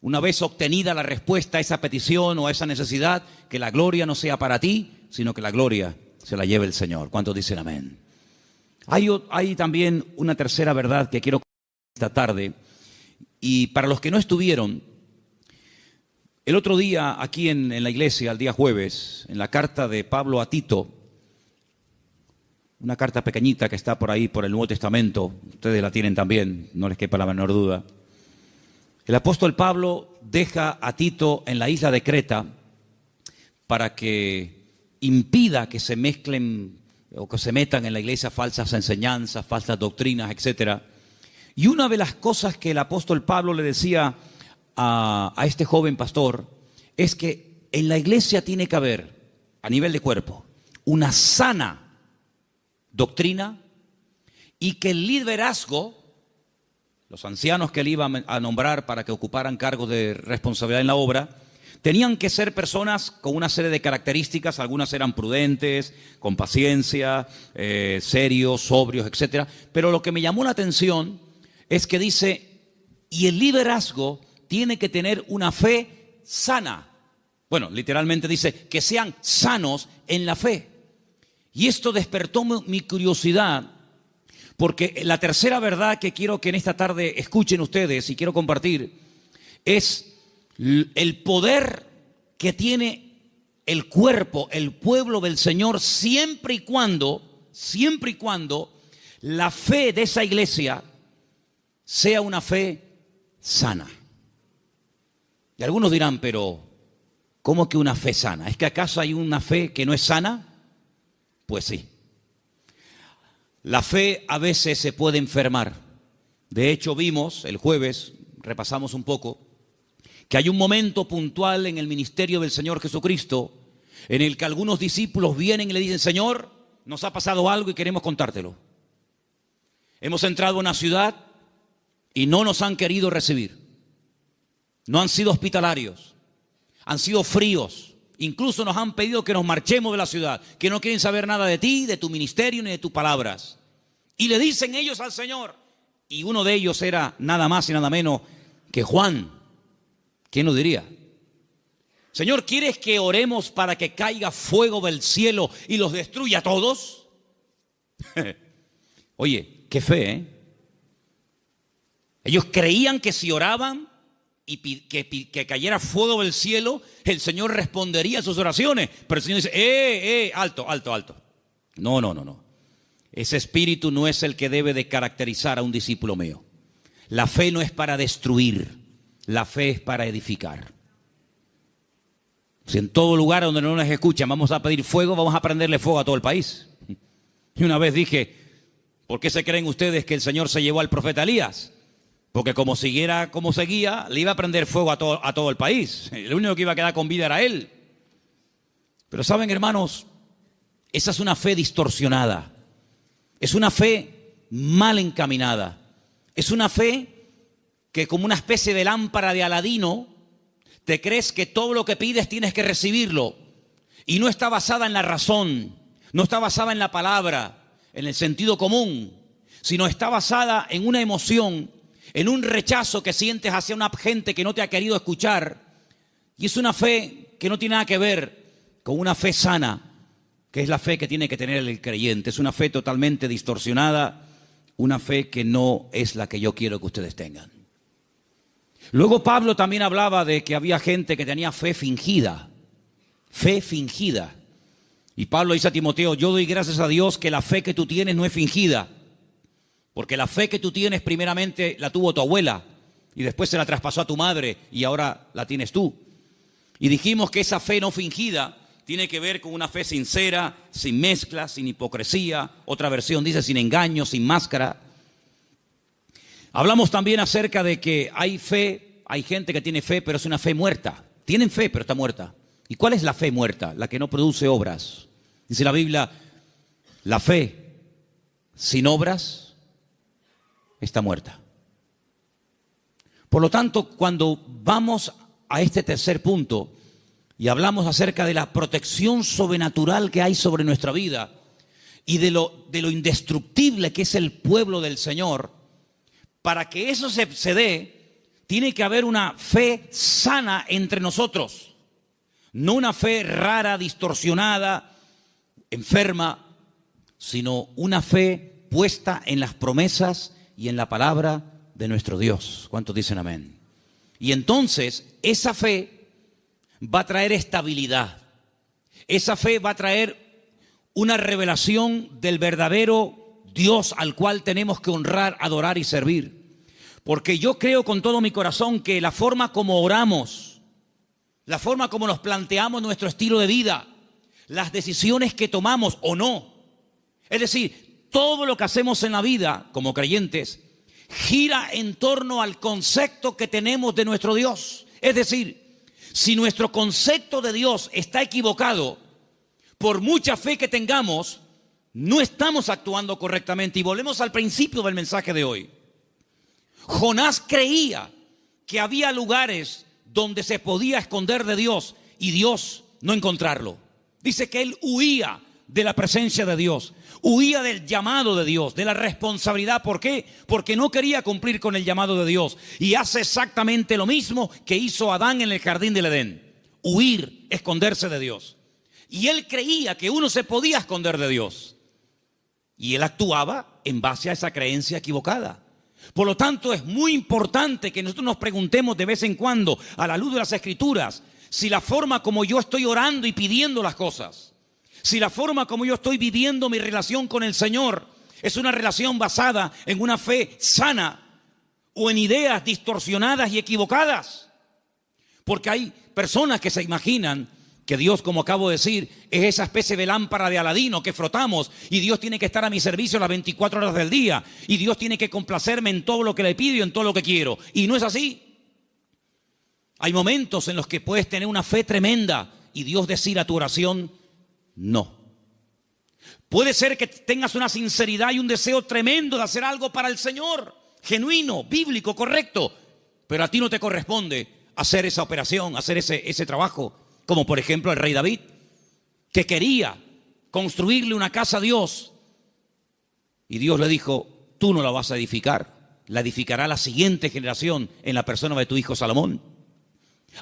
una vez obtenida la respuesta a esa petición o a esa necesidad, que la gloria no sea para ti, sino que la gloria se la lleve el Señor. ¿Cuántos dicen amén? Hay también una tercera verdad que quiero compartir esta tarde. Y para los que no estuvieron, el otro día aquí en la iglesia, el día jueves, en la carta de Pablo a Tito, una carta pequeñita que está por ahí por el Nuevo Testamento, ustedes la tienen también, no les quepa la menor duda. El apóstol Pablo deja a Tito en la isla de Creta para que impida que se mezclen o que se metan en la iglesia falsas enseñanzas, falsas doctrinas, etc. Y una de las cosas que el apóstol Pablo le decía a este joven pastor es que en la iglesia tiene que haber, a nivel de cuerpo, una sana doctrina y que el liderazgo, los ancianos que él iba a nombrar para que ocuparan cargos de responsabilidad en la obra, tenían que ser personas con una serie de características. Algunas eran prudentes, con paciencia, serios, sobrios, etc. Pero lo que me llamó la atención es que dice, y el liderazgo tiene que tener una fe sana. Bueno, literalmente dice, que sean sanos en la fe. Y esto despertó mi curiosidad, porque la tercera verdad que quiero que en esta tarde escuchen ustedes y quiero compartir es el poder que tiene el cuerpo, el pueblo del Señor, siempre y cuando la fe de esa iglesia sea una fe sana. Y algunos dirán, pero ¿cómo que una fe sana? ¿Es que acaso hay una fe que no es sana? Pues sí. La fe a veces se puede enfermar. De hecho, vimos el jueves, repasamos un poco, que hay un momento puntual en el ministerio del Señor Jesucristo en el que algunos discípulos vienen y le dicen, Señor, nos ha pasado algo y queremos contártelo. Hemos entrado a una ciudad y no nos han querido recibir. No han sido hospitalarios, han sido fríos. Incluso nos han pedido que nos marchemos de la ciudad, que no quieren saber nada de ti, de tu ministerio ni de tus palabras. Y le dicen ellos al Señor, y uno de ellos era nada más y nada menos que Juan. ¿Quién lo diría? Señor, ¿quieres que oremos para que caiga fuego del cielo y los destruya a todos? Oye, qué fe, ¿eh? Ellos creían que si oraban y que cayera fuego del cielo, el Señor respondería a sus oraciones. Pero el Señor dice, alto. No. Ese espíritu no es el que debe de caracterizar a un discípulo mío. La fe no es para destruir, la fe es para edificar. Si en todo lugar donde no nos escuchan vamos a pedir fuego, vamos a prenderle fuego a todo el país. Y una vez dije, ¿por qué se creen ustedes que el Señor se llevó al profeta Elías? Porque como siguiera como seguía, le iba a prender fuego a todo el país. El único que iba a quedar con vida era él. Pero saben, hermanos, esa es una fe distorsionada. Es una fe mal encaminada. Es una fe que, como una especie de lámpara de Aladino, te crees que todo lo que pides tienes que recibirlo. Y no está basada en la razón, no está basada en la palabra, en el sentido común, sino está basada en una emoción, en un rechazo que sientes hacia una gente que no te ha querido escuchar. Y es una fe que no tiene nada que ver con una fe sana, que es la fe que tiene que tener el creyente. Es una fe totalmente distorsionada, una fe que no es la que yo quiero que ustedes tengan. Luego Pablo también hablaba de que había gente que tenía fe fingida. Fe fingida. Y Pablo dice a Timoteo, yo doy gracias a Dios que la fe que tú tienes no es fingida. Porque la fe que tú tienes primeramente la tuvo tu abuela y después se la traspasó a tu madre y ahora la tienes tú. Y dijimos que esa fe no fingida tiene que ver con una fe sincera, sin mezcla, sin hipocresía. Otra versión dice sin engaño, sin máscara. Hablamos también acerca de que hay fe, hay gente que tiene fe, pero es una fe muerta. Tienen fe, pero está muerta. ¿Y cuál es la fe muerta? La que no produce obras. Dice la Biblia, la fe sin obras está muerta. Por lo tanto, cuando vamos a este tercer punto y hablamos acerca de la protección sobrenatural que hay sobre nuestra vida y de lo indestructible que es el pueblo del Señor, para que eso se dé, tiene que haber una fe sana entre nosotros. No una fe rara, distorsionada, enferma, sino una fe puesta en las promesas y en la palabra de nuestro Dios. ¿Cuántos dicen amén? Y entonces esa fe va a traer estabilidad. Esa fe va a traer una revelación del verdadero Dios al cual tenemos que honrar, adorar y servir. Porque yo creo con todo mi corazón que la forma como oramos, la forma como nos planteamos nuestro estilo de vida, las decisiones que tomamos o no, es decir, todo lo que hacemos en la vida como creyentes gira en torno al concepto que tenemos de nuestro Dios. Es decir, si nuestro concepto de Dios está equivocado, por mucha fe que tengamos, no estamos actuando correctamente. Y volvemos al principio del mensaje de hoy. Jonás creía que había lugares donde se podía esconder de Dios y Dios no encontrarlo. Dice que él huía de la presencia de Dios, huía del llamado de Dios, de la responsabilidad. ¿Por qué? Porque no quería cumplir con el llamado de Dios. Y hace exactamente lo mismo que hizo Adán en el jardín del Edén: huir, esconderse de Dios. Y él creía que uno se podía esconder de Dios. Y él actuaba en base a esa creencia equivocada. Por lo tanto, es muy importante que nosotros nos preguntemos de vez en cuando, a la luz de las Escrituras, si la forma como yo estoy orando y pidiendo las cosas, si la forma como yo estoy viviendo mi relación con el Señor es una relación basada en una fe sana o en ideas distorsionadas y equivocadas. Porque hay personas que se imaginan que Dios, como acabo de decir, es esa especie de lámpara de Aladino que frotamos y Dios tiene que estar a mi servicio las 24 horas del día y Dios tiene que complacerme en todo lo que le pido y en todo lo que quiero. Y no es así. Hay momentos en los que puedes tener una fe tremenda y Dios decir a tu oración, no. Puede ser que tengas una sinceridad y un deseo tremendo de hacer algo para el Señor, genuino, bíblico, correcto, pero a ti no te corresponde hacer esa operación, hacer ese trabajo. Como por ejemplo el rey David, que quería construirle una casa a Dios. Y Dios le dijo, tú no la vas a edificar, la edificará la siguiente generación en la persona de tu hijo Salomón.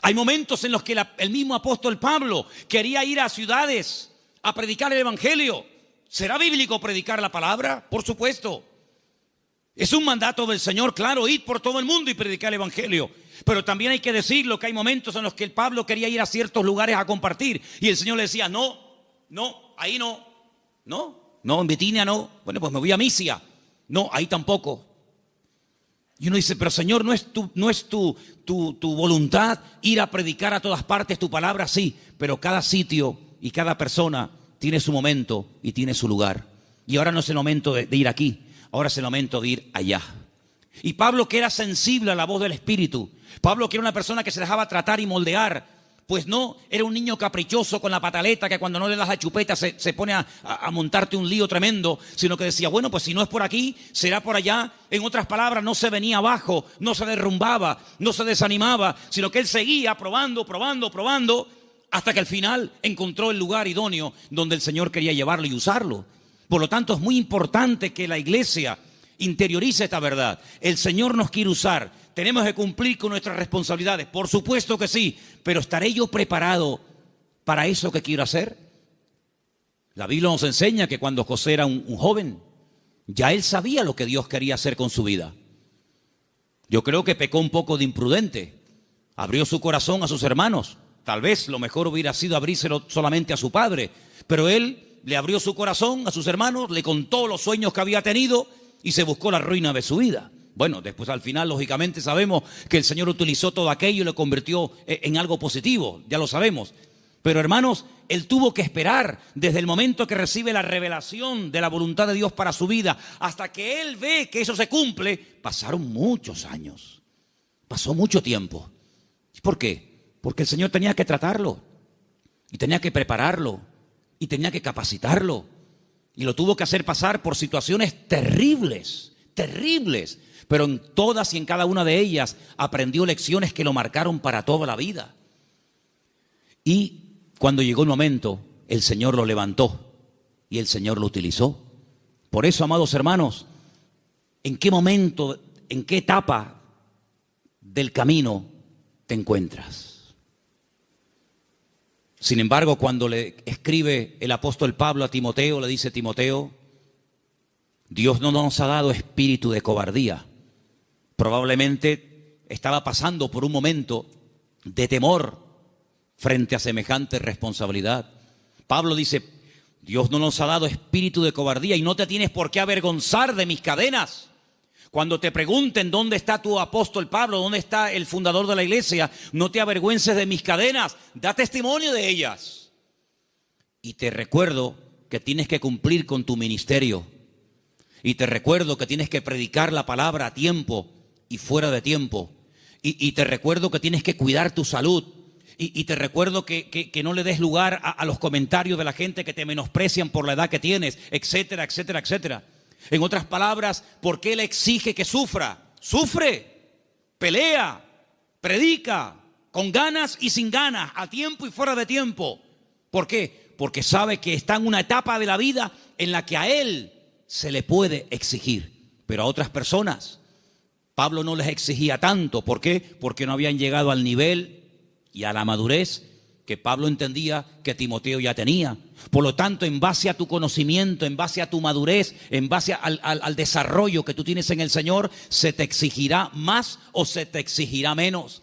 Hay momentos en los que el mismo apóstol Pablo quería ir a ciudades a predicar el evangelio. ¿Será bíblico predicar la palabra? Por supuesto. Es un mandato del Señor, claro, ir por todo el mundo y predicar el evangelio. Pero también hay que decirlo que hay momentos en los que el Pablo quería ir a ciertos lugares a compartir y el Señor le decía, no, ahí no, en Bitinia no. Bueno, pues me voy a Misia. No, ahí tampoco. Y uno dice, pero Señor, ¿no es tu voluntad ir a predicar a todas partes tu palabra? Sí, pero cada sitio y cada persona tiene su momento y tiene su lugar. Y ahora no es el momento de ir aquí, ahora es el momento de ir allá. Y Pablo, que era sensible a la voz del Espíritu, Pablo, que era una persona que se dejaba tratar y moldear, pues no era un niño caprichoso con la pataleta que cuando no le das la chupeta se pone a montarte un lío tremendo, sino que decía, bueno, pues si no es por aquí, será por allá. En otras palabras, no se venía abajo, no se derrumbaba, no se desanimaba, sino que él seguía probando, hasta que al final encontró el lugar idóneo donde el Señor quería llevarlo y usarlo. Por lo tanto, es muy importante que la iglesia interiorice esta verdad. El Señor nos quiere usar. Tenemos que cumplir con nuestras responsabilidades. Por supuesto que sí. Pero ¿estaré yo preparado para eso que quiero hacer? La Biblia nos enseña que cuando José era un joven, ya él sabía lo que Dios quería hacer con su vida. Yo creo que pecó un poco de imprudente. Abrió su corazón a sus hermanos. Tal vez lo mejor hubiera sido abrírselo solamente a su padre. Pero él le abrió su corazón a sus hermanos, le contó los sueños que había tenido y se buscó la ruina de su vida. Bueno, después al final, lógicamente, sabemos que el Señor utilizó todo aquello y lo convirtió en algo positivo, ya lo sabemos. Pero hermanos, él tuvo que esperar desde el momento que recibe la revelación de la voluntad de Dios para su vida, hasta que él ve que eso se cumple, pasaron muchos años, pasó mucho tiempo. ¿Por qué? Porque el Señor tenía que tratarlo, y tenía que prepararlo, y tenía que capacitarlo. Y lo tuvo que hacer pasar por situaciones terribles, pero en todas y en cada una de ellas aprendió lecciones que lo marcaron para toda la vida. Y cuando llegó el momento, el Señor lo levantó y el Señor lo utilizó. Por eso, amados hermanos, ¿en qué momento, en qué etapa del camino te encuentras? Sin embargo, cuando le escribe el apóstol Pablo a Timoteo, le dice: Timoteo, Dios no nos ha dado espíritu de cobardía. Probablemente estaba pasando por un momento de temor frente a semejante responsabilidad. Pablo dice: Dios no nos ha dado espíritu de cobardía y no te tienes por qué avergonzar de mis cadenas. Cuando te pregunten dónde está tu apóstol Pablo, dónde está el fundador de la iglesia, no te avergüences de mis cadenas, da testimonio de ellas. Y te recuerdo que tienes que cumplir con tu ministerio. Y te recuerdo que tienes que predicar la palabra a tiempo y fuera de tiempo. Y te recuerdo que tienes que cuidar tu salud. Y te recuerdo que no le des lugar a los comentarios de la gente que te menosprecian por la edad que tienes, etcétera, etcétera, etcétera. En otras palabras, ¿por qué le exige que sufra? Sufre, pelea, predica, con ganas y sin ganas, a tiempo y fuera de tiempo. ¿Por qué? Porque sabe que está en una etapa de la vida en la que a él se le puede exigir, pero a otras personas Pablo no les exigía tanto. ¿Por qué? Porque no habían llegado al nivel y a la madurez que Pablo entendía que Timoteo ya tenía. Por lo tanto, en base a tu conocimiento, en base a tu madurez, en base al desarrollo que tú tienes en el Señor, se te exigirá más o se te exigirá menos.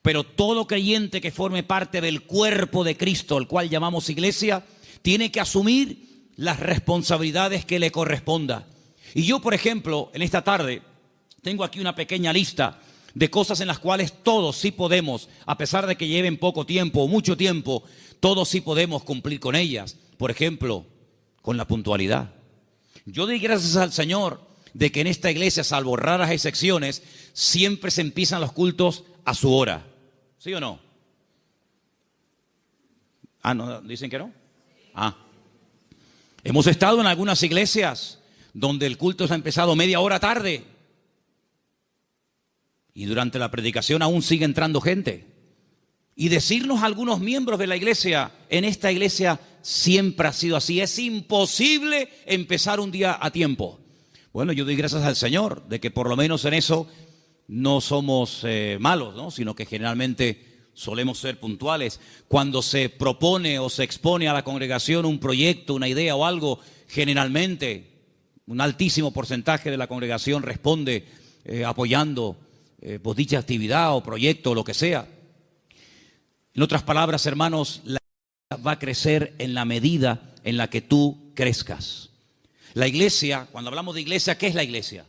Pero todo creyente que forme parte del cuerpo de Cristo, el cual llamamos iglesia, tiene que asumir las responsabilidades que le corresponda. Y yo, por ejemplo, en esta tarde, tengo aquí una pequeña lista de cosas en las cuales todos sí podemos, a pesar de que lleven poco tiempo o mucho tiempo, todos sí podemos cumplir con ellas. Por ejemplo, con la puntualidad. Yo doy gracias al Señor de que en esta iglesia, salvo raras excepciones, siempre se empiezan los cultos a su hora. ¿Sí o no? ¿No dicen que no? Hemos estado en algunas iglesias donde el culto se ha empezado media hora tarde. Y durante la predicación aún sigue entrando gente. Y decirnos a algunos miembros de la iglesia, en esta iglesia siempre ha sido así. Es imposible empezar un día a tiempo. Bueno, yo doy gracias al Señor de que por lo menos en eso no somos malos, ¿no? Sino que generalmente solemos ser puntuales. Cuando se propone o se expone a la congregación un proyecto, una idea o algo, generalmente un altísimo porcentaje de la congregación responde apoyando pues dicha actividad o proyecto o lo que sea. En otras palabras, hermanos, la iglesia va a crecer en la medida en la que tú crezcas. La iglesia, cuando hablamos de iglesia, ¿qué es la iglesia?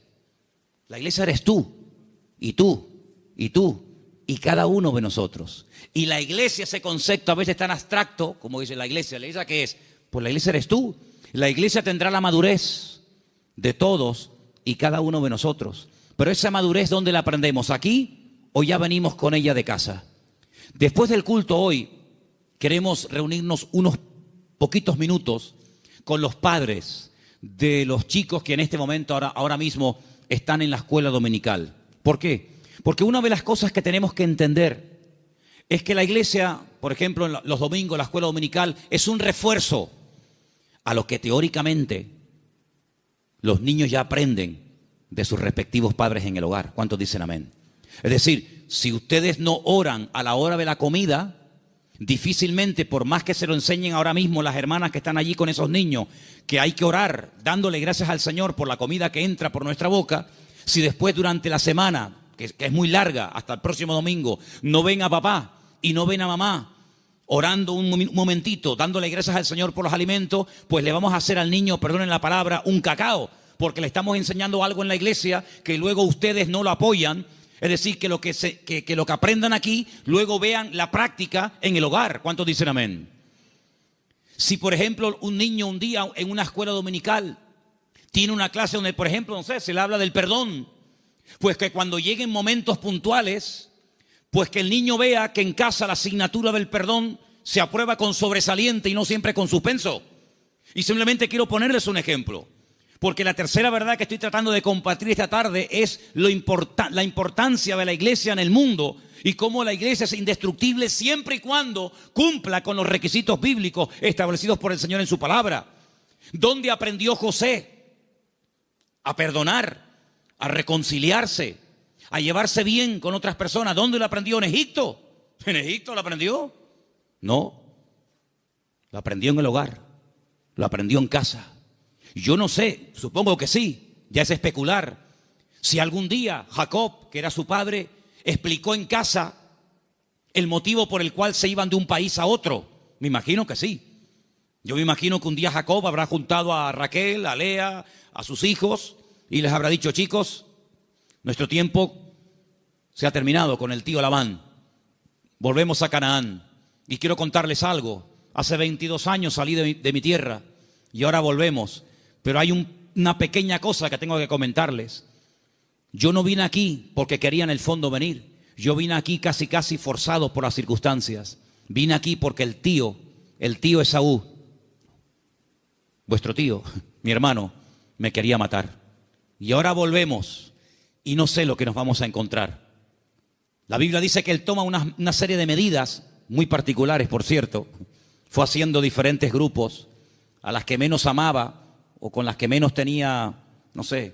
La iglesia eres tú, y tú, y tú, y cada uno de nosotros. Y la iglesia, ese concepto a veces tan abstracto, como dice ¿la iglesia qué es? Pues la iglesia eres tú. La iglesia tendrá la madurez de todos y cada uno de nosotros. Pero esa madurez, ¿dónde la aprendemos? ¿Aquí o ya venimos con ella de casa? Después del culto hoy, queremos reunirnos unos poquitos minutos con los padres de los chicos que en este momento, ahora mismo, están en la escuela dominical. ¿Por qué? Porque una de las cosas que tenemos que entender es que la iglesia, por ejemplo, en los domingos, la escuela dominical, es un refuerzo a lo que teóricamente los niños ya aprenden de sus respectivos padres en el hogar. ¿Cuántos dicen amén? Es decir, si ustedes no oran a la hora de la comida, difícilmente, por más que se lo enseñen ahora mismo las hermanas que están allí con esos niños, que hay que orar dándole gracias al Señor por la comida que entra por nuestra boca, si después durante la semana, que es muy larga, hasta el próximo domingo, no ven a papá y no ven a mamá orando un momentito, dándole gracias al Señor por los alimentos, pues le vamos a hacer al niño, perdonen la palabra, un cacao, porque le estamos enseñando algo en la iglesia que luego ustedes no lo apoyan. Es decir, que lo que aprendan aquí, luego vean la práctica en el hogar. ¿Cuántos dicen amén? Si, por ejemplo, un niño un día en una escuela dominical tiene una clase donde, por ejemplo, no sé, se le habla del perdón, pues que cuando lleguen momentos puntuales, pues que el niño vea que en casa la asignatura del perdón se aprueba con sobresaliente y no siempre con suspenso. Y simplemente quiero ponerles un ejemplo. Porque la tercera verdad que estoy tratando de compartir esta tarde es la importancia de la iglesia en el mundo y cómo la iglesia es indestructible siempre y cuando cumpla con los requisitos bíblicos establecidos por el Señor en su palabra. ¿Dónde aprendió José a perdonar, a reconciliarse, a llevarse bien con otras personas? ¿Dónde lo aprendió? ¿En Egipto? ¿En Egipto lo aprendió? No, lo aprendió en el hogar, lo aprendió en casa. Yo no sé, supongo que sí, ya es especular. Si algún día Jacob, que era su padre, explicó en casa el motivo por el cual se iban de un país a otro. Me imagino que sí. Yo me imagino que un día Jacob habrá juntado a Raquel, a Lea, a sus hijos y les habrá dicho: chicos, nuestro tiempo se ha terminado con el tío Labán. Volvemos a Canaán. Y quiero contarles algo. Hace 22 años salí de mi tierra y ahora volvemos. Pero hay un una pequeña cosa que tengo que comentarles. Yo no vine aquí porque quería en el fondo venir. Yo vine aquí casi forzado por las circunstancias. Vine aquí porque el tío Esaú, vuestro tío, mi hermano, me quería matar. Y ahora volvemos y no sé lo que nos vamos a encontrar. La Biblia dice que él toma una serie de medidas, muy particulares por cierto. Fue haciendo diferentes grupos, a las que menos amaba o con las que menos tenía, no sé,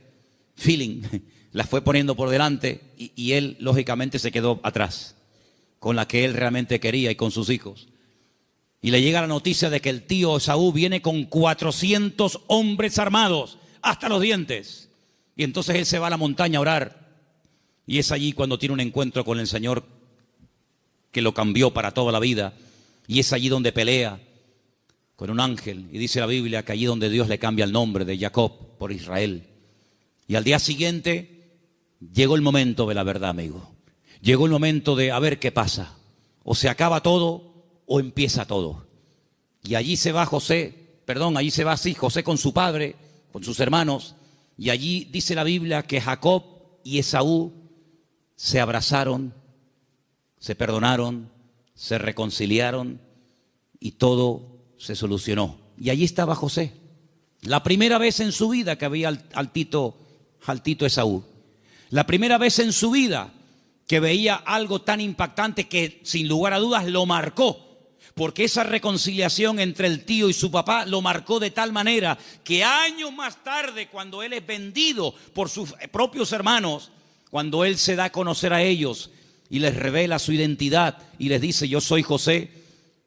feeling, las fue poniendo por delante y él lógicamente se quedó atrás, con la que él realmente quería y con sus hijos. Y le llega la noticia de que el tío Esaú viene con 400 hombres armados hasta los dientes. Y entonces él se va a la montaña a orar. Y es allí cuando tiene un encuentro con el Señor que lo cambió para toda la vida. Y es allí donde pelea con un ángel. Y dice la Biblia que allí donde Dios le cambia el nombre de Jacob por Israel. Y al día siguiente llegó el momento de la verdad, amigo. Llegó el momento de a ver qué pasa. O se acaba todo o empieza todo. Y allí se va José con su padre, con sus hermanos. Y allí dice la Biblia que Jacob y Esaú se abrazaron, se perdonaron, se reconciliaron y todo se solucionó. Y allí estaba José. La primera vez en su vida que veía al tito Esaú. La primera vez en su vida que veía algo tan impactante que sin lugar a dudas lo marcó. Porque esa reconciliación entre el tío y su papá lo marcó de tal manera que años más tarde, cuando él es vendido por sus propios hermanos, cuando él se da a conocer a ellos y les revela su identidad y les dice: yo soy José,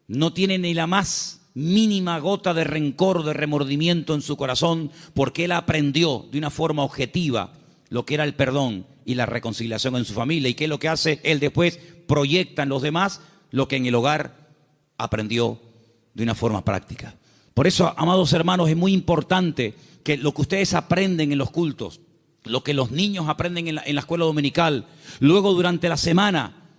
no tiene ni la más mínima gota de rencor, de remordimiento en su corazón, porque él aprendió de una forma objetiva lo que era el perdón y la reconciliación en su familia. ¿Y qué es lo que hace? Él después proyecta en los demás lo que en el hogar aprendió de una forma práctica. Por eso, amados hermanos, es muy importante que lo que ustedes aprenden en los cultos, lo que los niños aprenden en la escuela dominical, luego durante la semana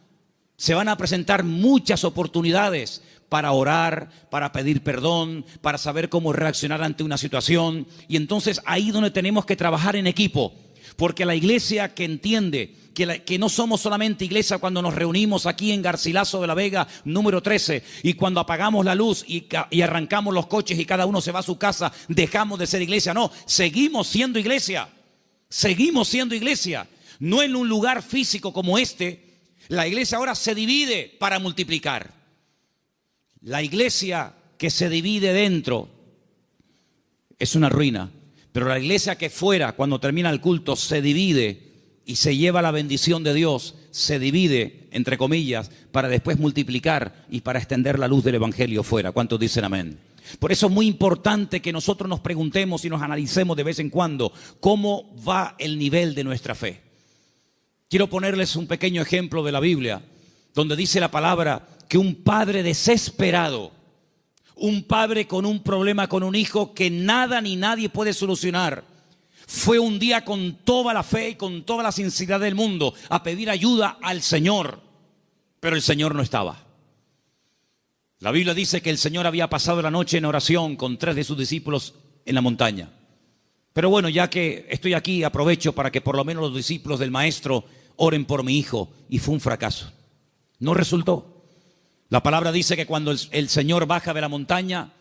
se van a presentar muchas oportunidades para orar, para pedir perdón, para saber cómo reaccionar ante una situación. Y entonces ahí donde tenemos que trabajar en equipo, porque la iglesia que entiende que no somos solamente iglesia cuando nos reunimos aquí en Garcilaso de la Vega, número 13, y cuando apagamos la luz y arrancamos los coches y cada uno se va a su casa, dejamos de ser iglesia. No, seguimos siendo iglesia. Seguimos siendo iglesia. No en un lugar físico como este. La iglesia ahora se divide para multiplicar. La iglesia que se divide dentro es una ruina. Pero la iglesia que fuera, cuando termina el culto, se divide y se lleva la bendición de Dios, se divide, entre comillas, para después multiplicar y para extender la luz del evangelio fuera. ¿Cuántos dicen amén? Por eso es muy importante que nosotros nos preguntemos y nos analicemos de vez en cuando cómo va el nivel de nuestra fe. Quiero ponerles un pequeño ejemplo de la Biblia, donde dice la palabra que un padre desesperado, un padre con un problema con un hijo que nada ni nadie puede solucionar, fue un día con toda la fe y con toda la sinceridad del mundo a pedir ayuda al Señor, pero el Señor no estaba. La Biblia dice que el Señor había pasado la noche en oración con 3 de sus discípulos en la montaña. Pero bueno, ya que estoy aquí, aprovecho para que por lo menos los discípulos del Maestro oren por mi hijo. Y fue un fracaso. No resultó. La palabra dice que cuando el Señor baja de la montaña,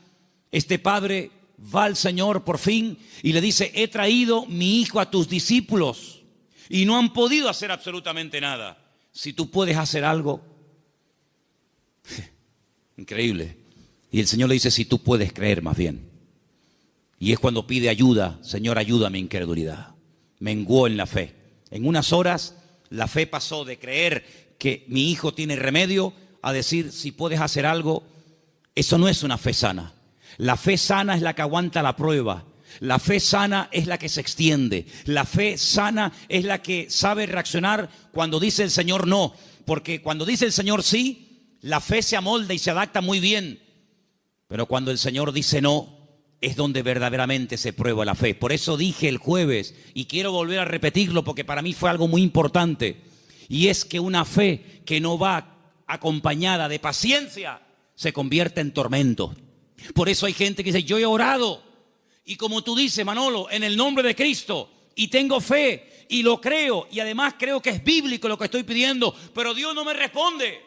este padre va al Señor por fin y le dice: he traído mi hijo a tus discípulos y no han podido hacer absolutamente nada. Si tú puedes hacer algo. Increíble. Y el Señor le dice: si tú puedes creer más bien. Y es cuando pide ayuda: Señor, ayuda a mi incredulidad. Menguó en la fe. En unas horas la fe pasó de creer que mi hijo tiene remedio a decir: si puedes hacer algo. Eso no es una fe sana. La fe sana es la que aguanta la prueba. La fe sana es la que se extiende. La fe sana es la que sabe reaccionar cuando dice el Señor no. Porque cuando dice el Señor sí, la fe se amolda y se adapta muy bien. Pero cuando el Señor dice no, es donde verdaderamente se prueba la fe. Por eso dije el jueves, y quiero volver a repetirlo porque para mí fue algo muy importante, y es que una fe que no va acompañada de paciencia se convierte en tormento. Por eso hay gente que dice: yo he orado Y como tú dices, Manolo, en el nombre de Cristo, y tengo fe, y lo creo, y además creo que es bíblico lo que estoy pidiendo, pero Dios no me responde.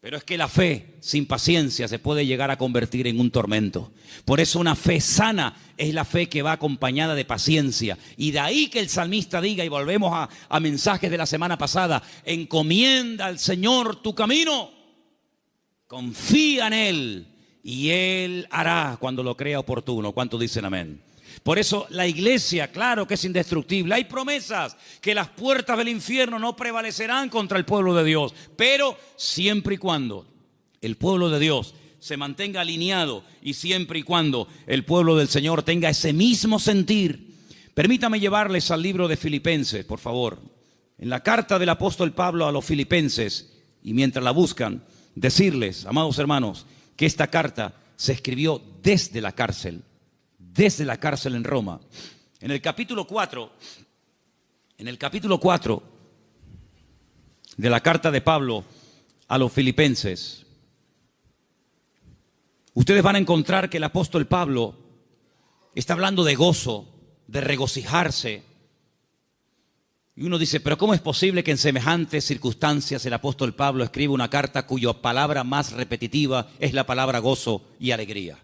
Pero es que la fe sin paciencia se puede llegar a convertir en un tormento. Por eso una fe sana es la fe que va acompañada de paciencia. Y de ahí que el salmista diga, y volvemos a mensajes de la semana pasada, encomienda al Señor tu camino, confía en Él y Él hará cuando lo crea oportuno. ¿Cuántos dicen amén? Por eso la iglesia, claro que es indestructible. Hay promesas que las puertas del infierno no prevalecerán contra el pueblo de Dios. Pero siempre y cuando el pueblo de Dios se mantenga alineado y siempre y cuando el pueblo del Señor tenga ese mismo sentir. Permítame llevarles al libro de Filipenses, por favor. En la carta del apóstol Pablo a los Filipenses, y mientras la buscan, decirles, amados hermanos, que esta carta se escribió desde la cárcel en Roma. En el capítulo 4 de la carta de Pablo a los Filipenses, ustedes van a encontrar que el apóstol Pablo está hablando de gozo, de regocijarse. Y uno dice, pero ¿cómo es posible que en semejantes circunstancias el apóstol Pablo escriba una carta cuya palabra más repetitiva es la palabra gozo y alegría?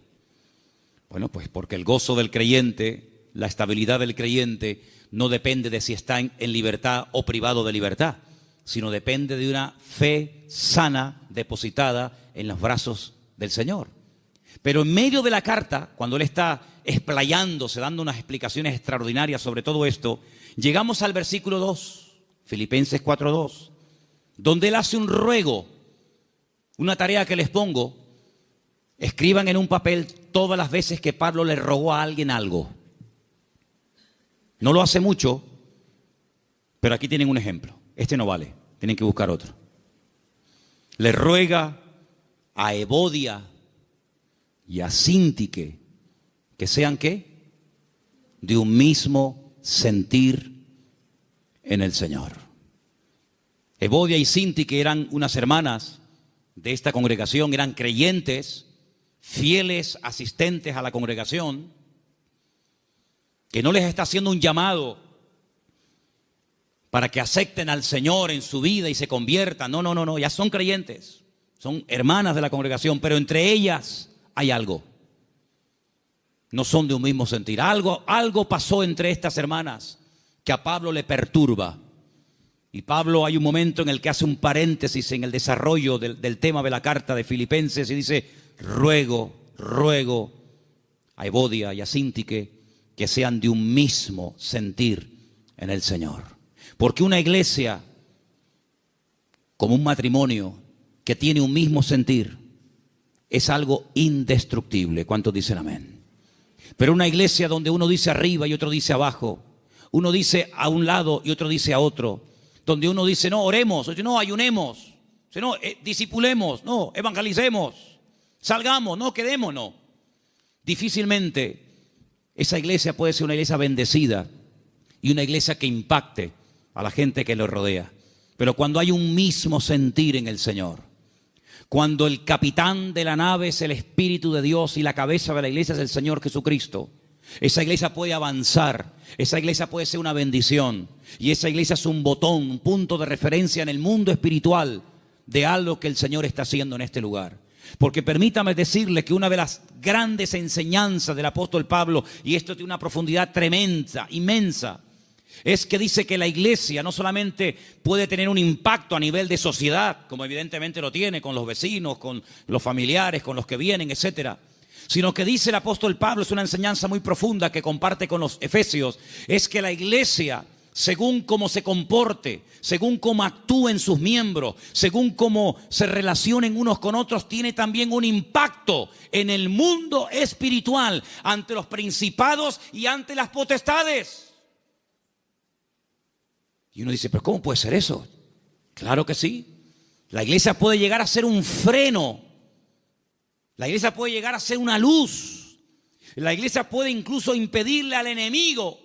Bueno, pues porque el gozo del creyente, la estabilidad del creyente, no depende de si está en libertad o privado de libertad, sino depende de una fe sana depositada en los brazos del Señor. Pero en medio de la carta, cuando él está explayándose, dando unas explicaciones extraordinarias sobre todo esto, llegamos al versículo 2, Filipenses 4:2, donde él hace un ruego, una tarea que les pongo. Escriban en un papel todas las veces que Pablo le rogó a alguien algo. No lo hace mucho, pero aquí tienen un ejemplo. Este no vale, tienen que buscar otro. Le ruega a Evodia y a Síntique que sean ¿qué? De un mismo sentir en el Señor. Evodia y Síntique eran unas hermanas de esta congregación, eran creyentes, fieles asistentes a la congregación, que no les está haciendo un llamado para que acepten al Señor en su vida y se conviertan. No, ya son creyentes, son hermanas de la congregación, pero entre ellas hay algo. No son de un mismo sentir. Algo pasó entre estas hermanas que a Pablo le perturba. Y Pablo hay un momento en el que hace un paréntesis en el desarrollo del tema de la carta de Filipenses y dice, ruego a Evodia y a Síntique que sean de un mismo sentir en el Señor. Porque una iglesia, como un matrimonio que tiene un mismo sentir, es algo indestructible. ¿Cuántos dicen amén? Pero una iglesia donde uno dice arriba y otro dice abajo, uno dice a un lado y otro dice a otro, donde uno dice no, oremos, otro, no, ayunemos, no, discipulemos, no, evangelicemos, salgamos, no, quedemos, no. Difícilmente esa iglesia puede ser una iglesia bendecida y una iglesia que impacte a la gente que lo rodea. Pero cuando hay un mismo sentir en el Señor, cuando el capitán de la nave es el Espíritu de Dios y la cabeza de la iglesia es el Señor Jesucristo, esa iglesia puede avanzar, esa iglesia puede ser una bendición y esa iglesia es un botón, un punto de referencia en el mundo espiritual de algo que el Señor está haciendo en este lugar. Porque permítame decirle que una de las grandes enseñanzas del apóstol Pablo, y esto tiene una profundidad tremenda, inmensa, es que dice que la iglesia no solamente puede tener un impacto a nivel de sociedad, como evidentemente lo tiene con los vecinos, con los familiares, con los que vienen, etcétera, sino que dice el apóstol Pablo, es una enseñanza muy profunda que comparte con los efesios, es que la iglesia, según cómo se comporte, según cómo actúen sus miembros, según cómo se relacionen unos con otros, tiene también un impacto en el mundo espiritual, ante los principados y ante las potestades. Y uno dice, ¿pero cómo puede ser eso? Claro que sí. La iglesia puede llegar a ser un freno. La iglesia puede llegar a ser una luz. La iglesia puede incluso impedirle al enemigo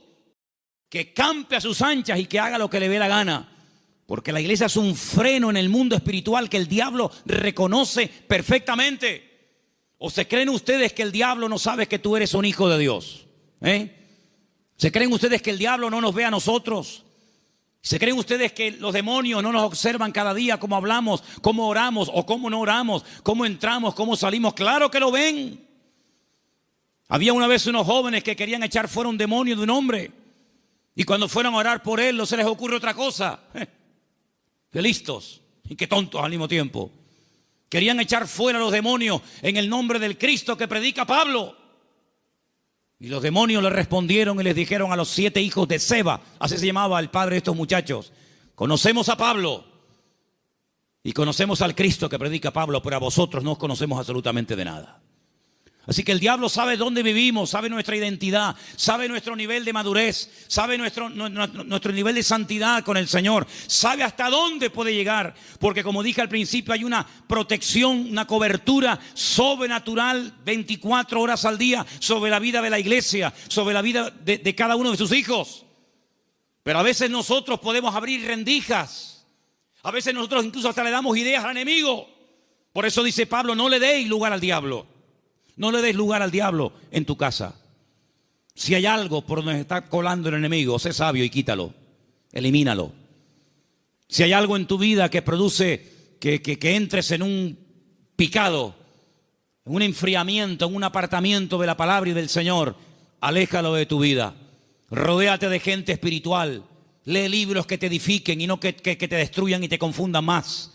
que campe a sus anchas y que haga lo que le dé la gana. Porque la iglesia es un freno en el mundo espiritual que el diablo reconoce perfectamente. ¿O se creen ustedes que el diablo no sabe que tú eres un hijo de Dios? ¿Se creen ustedes que el diablo no nos ve a nosotros? ¿Se creen ustedes que los demonios no nos observan cada día cómo hablamos, cómo oramos o cómo no oramos, cómo entramos, cómo salimos? Claro que lo ven. Había una vez unos jóvenes que querían echar fuera un demonio de un hombre. Y cuando fueron a orar por él, no se les ocurre otra cosa. Qué listos y qué tontos al mismo tiempo. Querían echar fuera los demonios en el nombre del Cristo que predica Pablo. Y los demonios le respondieron y les dijeron a los 7 hijos de Seba, así se llamaba el padre de estos muchachos: conocemos a Pablo y conocemos al Cristo que predica Pablo, pero a vosotros no os conocemos absolutamente de nada. Así que el diablo sabe dónde vivimos, sabe nuestra identidad, sabe nuestro nivel de madurez, sabe nuestro nivel de santidad con el Señor, sabe hasta dónde puede llegar, porque como dije al principio, hay una protección, una cobertura sobrenatural 24 horas al día sobre la vida de la iglesia, sobre la vida de cada uno de sus hijos. Pero a veces nosotros podemos abrir rendijas, a veces nosotros incluso hasta le damos ideas al enemigo. Por eso dice Pablo: no le deis lugar al diablo. No le des lugar al diablo en tu casa. Si hay algo por donde está colando el enemigo, sé sabio y quítalo, elimínalo. Si hay algo en tu vida que produce que entres en un picado, en un enfriamiento, en un apartamiento de la palabra y del Señor, aléjalo de tu vida. Rodéate de gente espiritual. Lee libros que te edifiquen y no que te destruyan y te confundan más.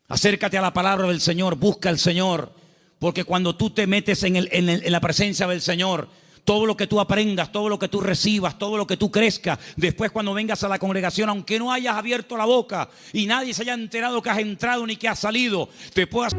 Acércate a la palabra del Señor, busca al Señor. Porque cuando tú te metes en la presencia del Señor, todo lo que tú aprendas, todo lo que tú recibas, todo lo que tú crezcas, después cuando vengas a la congregación, aunque no hayas abierto la boca y nadie se haya enterado que has entrado ni que has salido, te puedas...